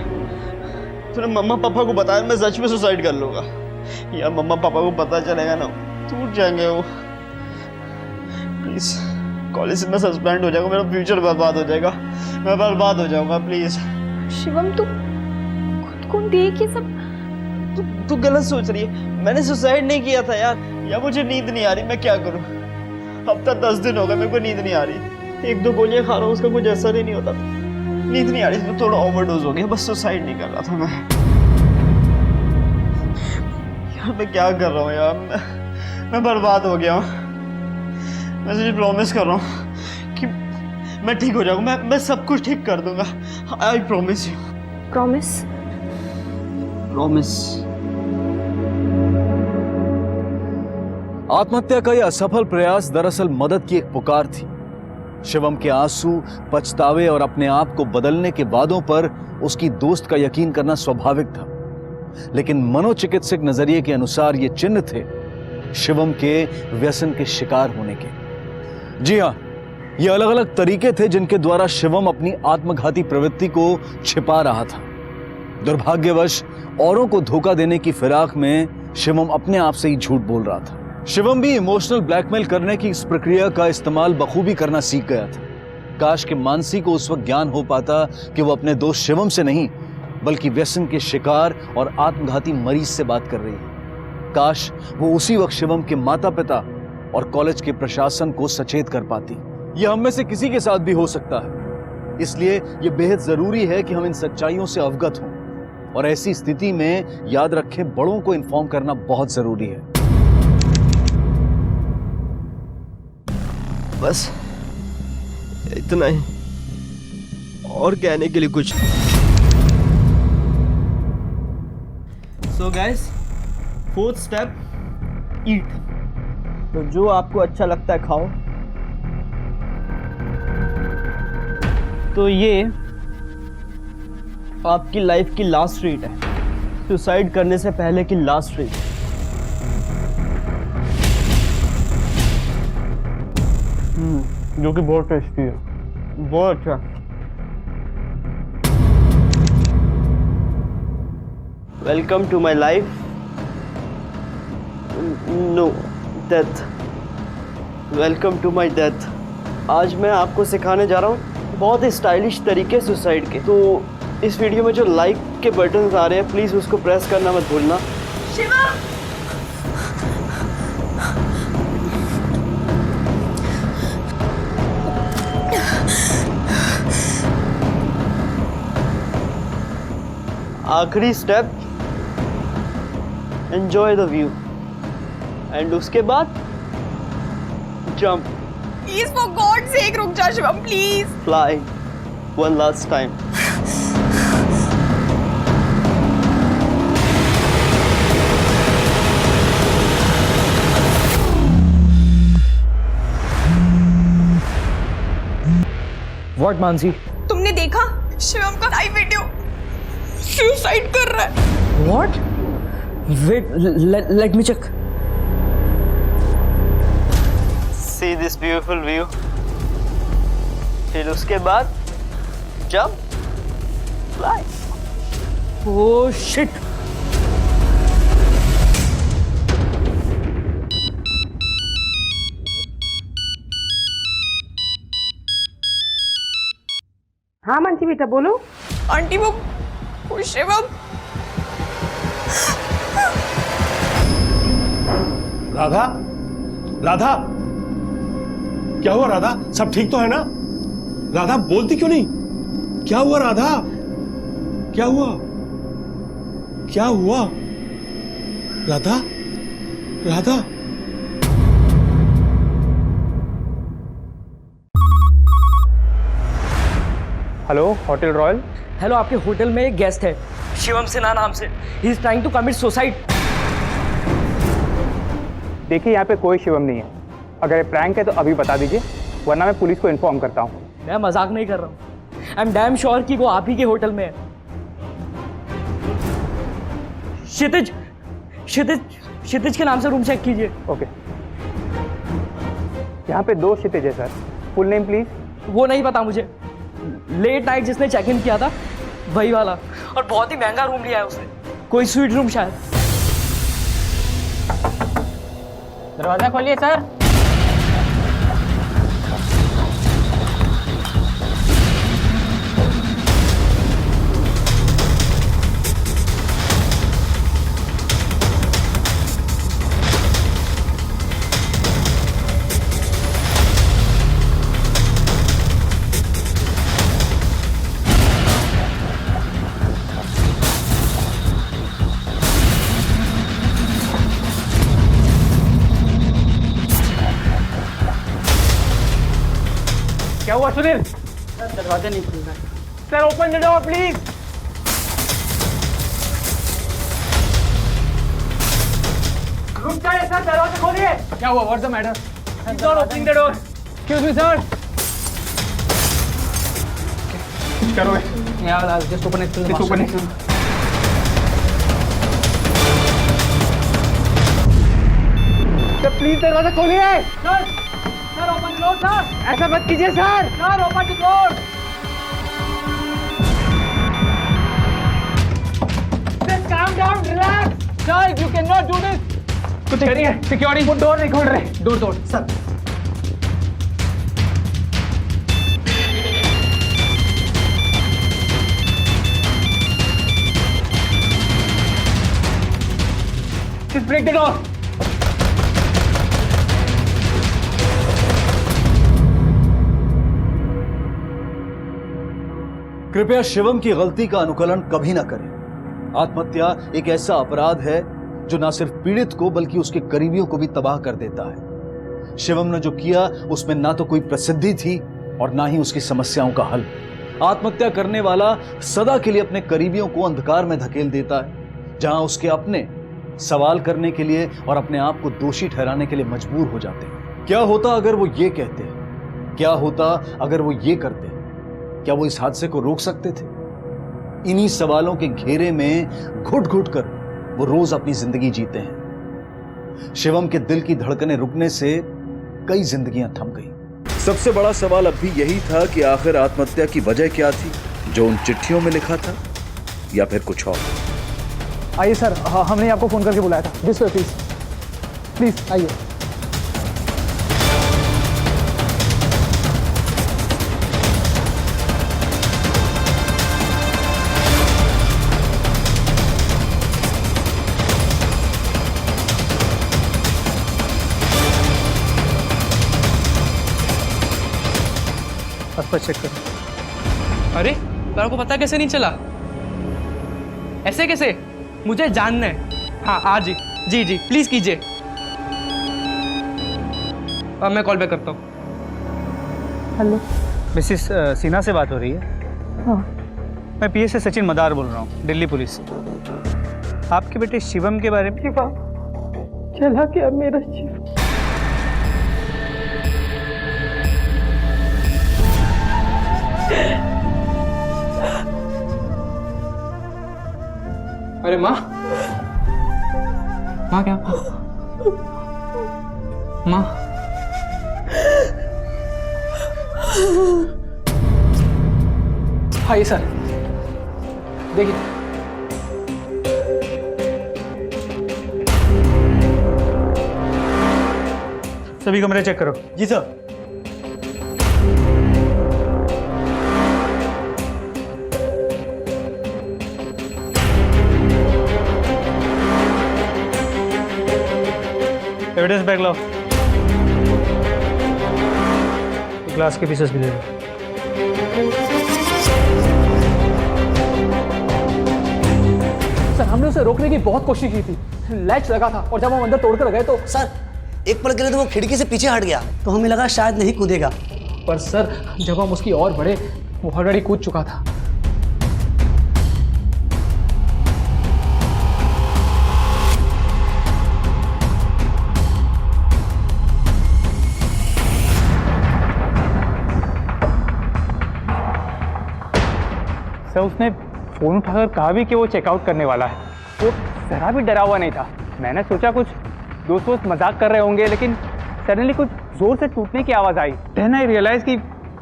S21: तूने मम्मा पापा को बताया, मैं सच में सुसाइड कर लूंगा. यार मम्मा पापा को पता चलेगा ना, टूट जाएंगे वो. प्लीज, कॉलेज से मैं सस्पेंड हो जाऊंगा, मेरा फ्यूचर बर्बाद हो जाएगा, मैं बर्बाद हो जाऊंगा. प्लीज
S3: शिवम, तू खुद को देख. ये सब
S21: तू गलत सोच रही है. मैंने सुसाइड नहीं किया था यार. या मुझे नींद नहीं आ रही, मैं क्या करूँ. अब तक 10 दिन हो गए, मेरे को नींद नहीं आ रही. 1-2 गोलियां खा रहा हूँ, उसका कुछ असर ही नहीं होता. नींद नहीं आ रही, तो थोड़ा ओवरडोज हो गया. बस सुसाइड नहीं कर रहा था मैं. यार मैं क्या कर रहा हूँ यार, मैं बर्बाद हो गया हूँ. मैं तुझे प्रॉमिस कर रहा हूँ कि मैं ठीक हो जाऊंगा. मैं सब कुछ ठीक कर दूंगा. I promise you.
S3: Promise?
S21: Promise.
S1: आत्महत्या का यह असफल प्रयास दरअसल मदद की एक पुकार थी. शिवम के आंसू, पछतावे और अपने आप को बदलने के वादों पर उसकी दोस्त का यकीन करना स्वाभाविक था. लेकिन मनोचिकित्सक नजरिए के अनुसार ये चिन्ह थे शिवम के व्यसन के शिकार होने के. जी हां, ये अलग अलग तरीके थे जिनके द्वारा शिवम अपनी आत्मघाती प्रवृत्ति को छिपा रहा था. दुर्भाग्यवश औरों को धोखा देने की फिराक में शिवम अपने आप से ही झूठ बोल रहा था. शिवम भी इमोशनल ब्लैकमेल करने की इस प्रक्रिया का इस्तेमाल बखूबी करना सीख गया था. काश कि मानसी को उस वक्त ज्ञान हो पाता कि वो अपने दोस्त शिवम से नहीं, बल्कि व्यसन के शिकार और आत्मघाती मरीज से बात कर रही है. काश वो उसी वक्त शिवम के माता पिता और कॉलेज के प्रशासन को सचेत कर पाती. यह हम में से किसी के साथ भी हो सकता है. इसलिए यह बेहद जरूरी है कि हम इन सच्चाइयों से अवगत हों. और ऐसी स्थिति में याद रखें, बड़ों को इन्फॉर्म करना बहुत जरूरी है.
S21: बस इतना ही, और कहने के लिए कुछ. सो गाइस, 4th स्टेप, ईट. तो जो आपको अच्छा लगता है खाओ. तो ये आपकी लाइफ की लास्ट ट्रीट है, सुसाइड करने से पहले की लास्ट ट्रीट. जो कि बहुत टेस्टी है, बहुत अच्छा. Welcome to my life, no death, welcome to my death. आज मैं आपको सिखाने जा रहा हूँ बहुत ही स्टाइलिश तरीके सुसाइड के। तो इस वीडियो में जो लाइक के बटन्स आ रहे हैं प्लीज़ उसको प्रेस करना मत भूलना।
S3: शिवम,
S21: आखिरी step, enjoy the view, and उसके बाद jump,
S3: please for God sake रुक जा Shivam please.
S21: Fly, one last time.
S9: What Mansi?
S3: तुमने देखा शिवम का लाइव वीडियो, सुसाइड कर रहा है।
S9: What? Wait, let me check.
S21: See this beautiful view, फिर उसके बाद जंप, फ्लाई।
S9: Oh shit.
S5: हाँ मानसी बेटा बोलो।
S3: आंटी वो शिवम।
S8: राधा, राधा, क्या हुआ राधा? सब ठीक तो है ना? राधा बोलती क्यों नहीं? क्या हुआ राधा? क्या हुआ? क्या हुआ? Radha, Radha.
S18: Hello, hotel royal.
S9: Hello, आपके होटल में एक गेस्ट है शिवम सिन्हा नाम से। He is trying to commit suicide.
S18: देखिए यहाँ पे कोई शिवम नहीं है। अगर ये प्रैंक है तो अभी बता दीजिए, वरना मैं पुलिस को इन्फॉर्म करता हूँ।
S9: मैं मजाक नहीं कर रहा हूँ। आई एम डैम श्योर कि वो आप ही के होटल में है। क्षितिज, क्षितिज, क्षितिज के नाम से रूम चेक कीजिए।
S18: ओके। यहाँ पे 2 क्षितिज है सर। Full name please.
S9: वो नहीं पता मुझे। लेट नाइट जिसने चेक इन किया था वही वाला, और बहुत ही महंगा रूम लिया है उसने, कोई स्वीट रूम शायद।
S5: दरवाजा खोलिए सर।
S9: क्या हुआ सुनील?
S5: दरवाजा नहीं खुल रहा है।
S9: Sir open the door please. रुक जाइए सर, दरवाजा खोलिए। क्या हुआ? What's the matter? He's not opening the door. Excuse me sir.
S18: करो।
S5: Yeah, I'll just open it to the
S18: Just open it.
S9: Sir please दरवाजा खोलिए। Sir, sir open the door sir. ऐसा मत कीजिए sir. Sir open the door. Sir calm down, relax. Sir, you cannot do this. कुछ करिए। सिक्योरिटी वो डोर नहीं खोल रहे। Door sir. Just break the door.
S1: कृपया शिवम की गलती का अनुकरण कभी ना करें। आत्महत्या एक ऐसा अपराध है जो ना सिर्फ पीड़ित को बल्कि उसके करीबियों को भी तबाह कर देता है। शिवम ने जो किया उसमें ना तो कोई प्रसिद्धि थी और ना ही उसकी समस्याओं का हल। आत्महत्या करने वाला सदा के लिए अपने करीबियों को अंधकार में धकेल देता है, जहां उसके अपने सवाल करने के लिए और अपने आप को दोषी ठहराने के लिए मजबूर हो जाते हैं। क्या होता अगर वो ये कहते? क्या होता अगर वो ये करते? क्या वो इस हादसे को रोक सकते थे? इन्हीं सवालों के घेरे में घुट घुट कर वो रोज अपनी जिंदगी जीते हैं। शिवम के दिल की धड़कनें रुकने से कई जिंदगियां थम गई।
S20: सबसे बड़ा सवाल अब भी यही था कि आखिर आत्महत्या की वजह क्या थी, जो उन चिट्ठियों में लिखा था, या फिर कुछ और।
S6: आइए सर, हमने आपको फ़ोन करके बुलाया था। दिस वे प्लीज़, प्लीज़ आइए।
S18: पर चेक करो। अरे तेरे को पता कैसे नहीं चला? ऐसे कैसे? मुझे जानना है। हाँ आज जी जी जी प्लीज कीजिए। अब मैं कॉल बैक करता हूँ।
S6: हेलो
S18: मिसिस सिन्हा से बात हो रही है?
S6: हाँ।
S18: मैं पीए से सचिन मदार बोल रहा हूँ, दिल्ली पुलिस से। आपके बेटे शिवम के बारे में।
S6: शिवम चला क्या मेरा शिवम?
S18: अरे माँ, माँ क्या? माँ
S6: हाँ ये सर देखिए।
S18: सभी कमरे चेक करो।
S21: जी सर।
S18: एविडेंस बैग लाओ। ग्लास के पीसेस भी दे दो।
S6: सर हमने उसे रोकने की बहुत कोशिश की थी, लैच लगा था और जब हम अंदर तोड़कर गए तो
S17: सर एक पल के लिए तो वो खिड़की से पीछे हट गया, तो हमें लगा शायद नहीं कूदेगा।
S6: पर सर जब हम उसकी ओर बढ़े वो ऑलरेडी कूद चुका था।
S18: सर उसने फ़ोन उठाकर कहा भी कि वो चेकआउट करने वाला है। वो ज़रा भी डरा हुआ नहीं था। मैंने सोचा कुछ दोस्त मजाक कर रहे होंगे, लेकिन सडनली कुछ ज़ोर से टूटने की आवाज़ आई। देन आई रियलाइज़ कि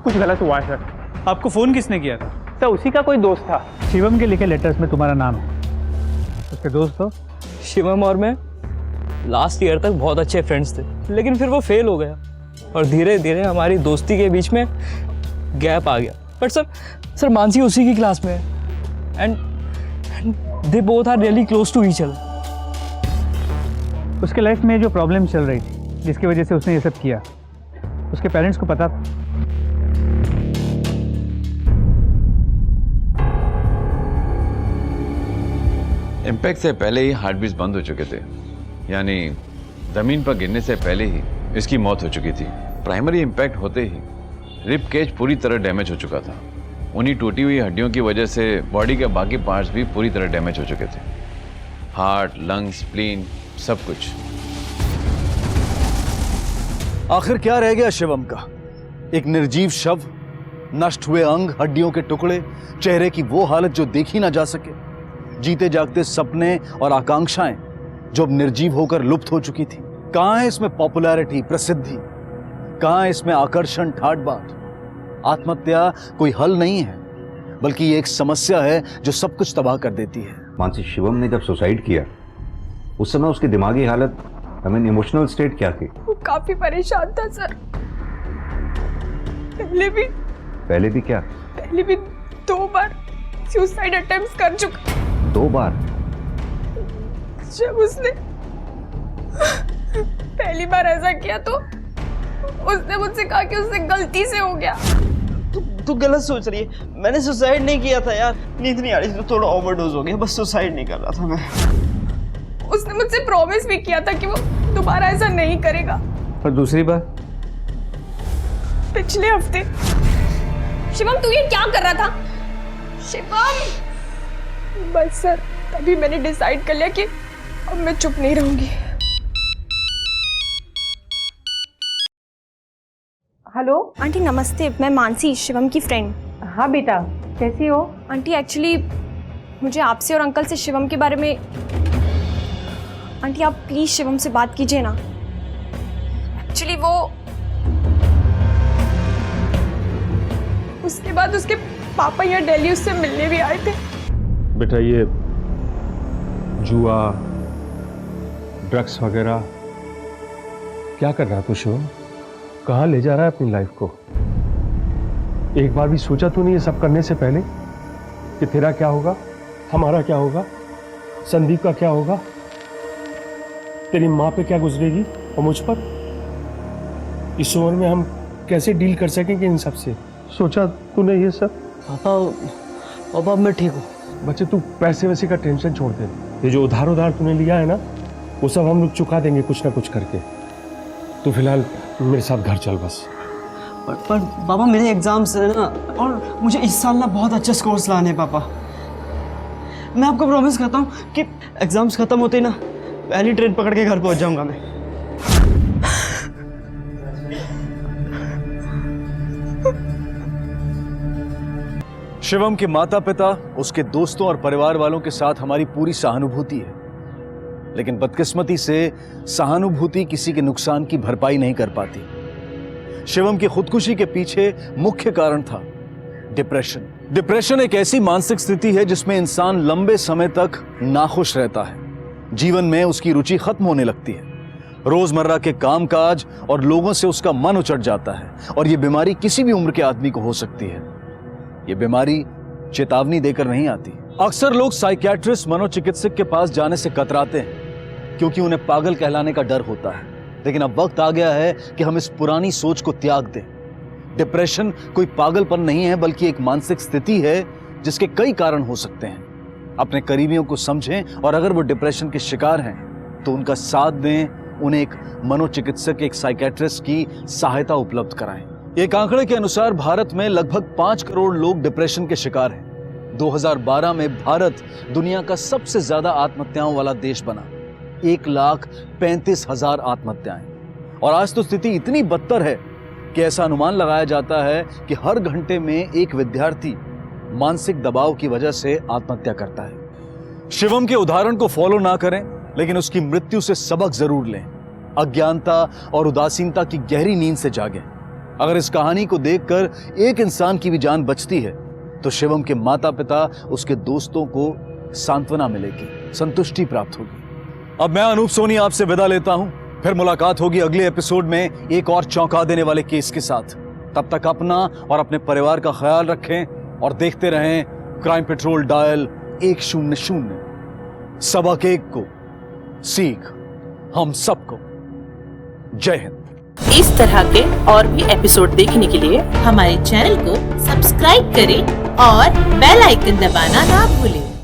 S18: कुछ गलत हुआ है। सर आपको फ़ोन किसने किया था? सर उसी का कोई दोस्त था। शिवम के लिखे लेटर्स में तुम्हारा नाम है, उसके दोस्त हो?
S9: शिवम और मैं लास्ट ईयर तक बहुत अच्छे फ्रेंड्स थे, लेकिन फिर वो फेल हो गया और धीरे धीरे हमारी दोस्ती के बीच में गैप आ गया। बट सर मानसी उसी की क्लास में है and they both are really close to each other.
S18: उसके लाइफ में जो प्रॉब्लम चल रही थी, जिसकी वजह से उसने ये सब किया, उसके पेरेंट्स को पता था?
S23: इम्पैक्ट से पहले ही हार्ट बीट्स बंद हो चुके थे, यानी जमीन पर गिरने से पहले ही इसकी मौत हो चुकी थी। प्राइमरी इम्पैक्ट होते ही रिब केज पूरी तरह डैमेज हो चुका था। उन्हीं टूटी हुई हड्डियों की वजह से बॉडी के बाकी पार्ट्स भी पूरी तरह डैमेज हो चुके थे। हार्ट, लंग्स, स्प्लीन, सब कुछ।
S1: आखिर क्या रह गया शिवम का? एक निर्जीव शव, नष्ट हुए अंग, हड्डियों के टुकड़े, चेहरे की वो हालत जो देखी ना जा सके, जीते जागते सपने और आकांक्षाएं जो अब निर्जीव होकर लुप्त हो चुकी थी। कहां है इसमें पॉपुलैरिटी, प्रसिद्धि? कहां है इसमें आकर्षण, ठाट बाट? आत्महत्या कोई हल नहीं है, बल्कि ये एक समस्या है जो सब कुछ तबाह कर देती है।
S24: मानसी, शिवम ने जब सुसाइड किया उस समय उसकी दिमागी हालत, आई मीन इमोशनल स्टेट क्या थी?
S3: वो काफी परेशान था सर। पहले भी
S24: क्या?
S3: पहले भी 2 बार सुसाइड अटेम्प्ट कर चुका।
S24: 2 बार?
S3: जब उसने पहली बार ऐसा किया तो उसने मुझसे कहा कि उससे गलती से हो गया।
S21: तू गलत सोच रही है। मैंने सुसाइड नहीं किया था यार, नींद नहीं आ रही थी तो थोड़ा ओवरडोज हो गया, बस सुसाइड नहीं कर रहा था मैं।
S3: उसने मुझसे प्रॉमिस भी किया था कि वो दोबारा ऐसा नहीं करेगा।
S18: और दूसरी बार?
S3: पिछले हफ्ते। शिवम तू ये क्या कर रहा था? शिवम! बस सर तभी मैंने डिसाइड कर लिया कि अब मैं चुप नहीं रहूंगी।
S25: हेलो
S3: आंटी नमस्ते, मैं मानसी, शिवम की फ्रेंड।
S25: हाँ बेटा, कैसी हो?
S3: आंटी एक्चुअली मुझे आपसे और अंकल से शिवम के बारे में, आंटी आप प्लीज शिवम से बात कीजिए ना। एक्चुअली वो उसके बाद उसके पापा यहाँ दिल्ली उससे मिलने भी आए थे।
S8: बेटा ये जुआ, ड्रग्स वगैरह, क्या कर रहा है तू शिवम? कहाँ ले जा रहा है अपनी लाइफ को? एक बार भी सोचा तूने ये सब करने से पहले कि तेरा क्या होगा, हमारा क्या होगा, संदीप का क्या होगा, तेरी माँ पे क्या गुजरेगी और मुझ पर? इस उम्र में हम कैसे डील कर सकेंगे इन सब से? सोचा तूने ये सब?
S21: पापा मैं ठीक हूँ।
S8: बच्चे तू पैसे वैसे का टेंशन छोड़ दे। ये जो उधार तूने लिया है ना, वो सब हम लोग चुका देंगे कुछ ना कुछ करके। तू फिलहाल मेरे साथ घर चल बस।
S21: पर पापा मेरे एग्जाम्स है ना, और मुझे इस साल ना बहुत अच्छे स्कोर्स लाने हैं पापा। मैं आपको प्रॉमिस करता हूँ कि एग्जाम्स खत्म होते ही ना पहली ट्रेन पकड़ के घर पहुँच जाऊँगा मैं।
S1: शिवम के माता पिता, उसके दोस्तों और परिवार वालों के साथ हमारी पूरी सहानुभूति है, लेकिन बदकिस्मती से सहानुभूति किसी के नुकसान की भरपाई नहीं कर पाती। शिवम की खुदकुशी के पीछे मुख्य कारण था डिप्रेशन। डिप्रेशन एक ऐसी मानसिक स्थिति है जिसमें इंसान लंबे समय तक नाखुश रहता है, जीवन में उसकी रुचि खत्म होने लगती है, रोजमर्रा के कामकाज और लोगों से उसका मन उचट जाता है, और यह बीमारी किसी भी उम्र के आदमी को हो सकती है। ये बीमारी चेतावनी देकर नहीं आती। अक्सर लोग साइकियाट्रिस्ट, मनोचिकित्सक के पास जाने से कतराते हैं क्योंकि उन्हें पागल कहलाने का डर होता है, लेकिन अब वक्त आ गया है कि हम इस पुरानी सोच को त्याग दें। डिप्रेशन कोई पागलपन नहीं है, बल्कि एक मानसिक स्थिति है जिसके कई कारण हो सकते हैं। अपने करीबियों को समझें, और अगर वो डिप्रेशन के शिकार हैं तो उनका साथ दें, उन्हें एक मनोचिकित्सक, एक साइकियाट्रिस्ट की सहायता उपलब्ध कराएं। एक आंकड़े के अनुसार भारत में लगभग 5 करोड़ लोग डिप्रेशन के शिकार हैं। 2012 में भारत दुनिया का सबसे ज्यादा आत्महत्याओं वाला देश बना, 1,35,000 आत्महत्याएं। और आज तो स्थिति इतनी बदतर है कि ऐसा अनुमान लगाया जाता है कि हर घंटे में एक विद्यार्थी मानसिक दबाव की वजह से आत्महत्या करता है। शिवम के उदाहरण को फॉलो ना करें, लेकिन उसकी मृत्यु से सबक जरूर लें। अज्ञानता और उदासीनता की गहरी नींद से जागें। अगर इस कहानी को देखकर एक इंसान की भी जान बचती है तो शिवम के माता पिता, उसके दोस्तों को सांत्वना मिलेगी, संतुष्टि प्राप्त होगी। अब मैं अनूप सोनी आपसे विदा लेता हूं, फिर मुलाकात होगी अगले एपिसोड में एक और चौंका देने वाले केस के साथ। तब तक अपना और अपने परिवार का ख्याल रखें और देखते रहें क्राइम पेट्रोल डायल 100। सबक एक को सीख हम सबको। जय हिंद।
S2: इस तरह के और भी एपिसोड देखने के लिए हमारे चैनल को सब्सक्राइब करें और बेल आइकन दबाना ना भूलें।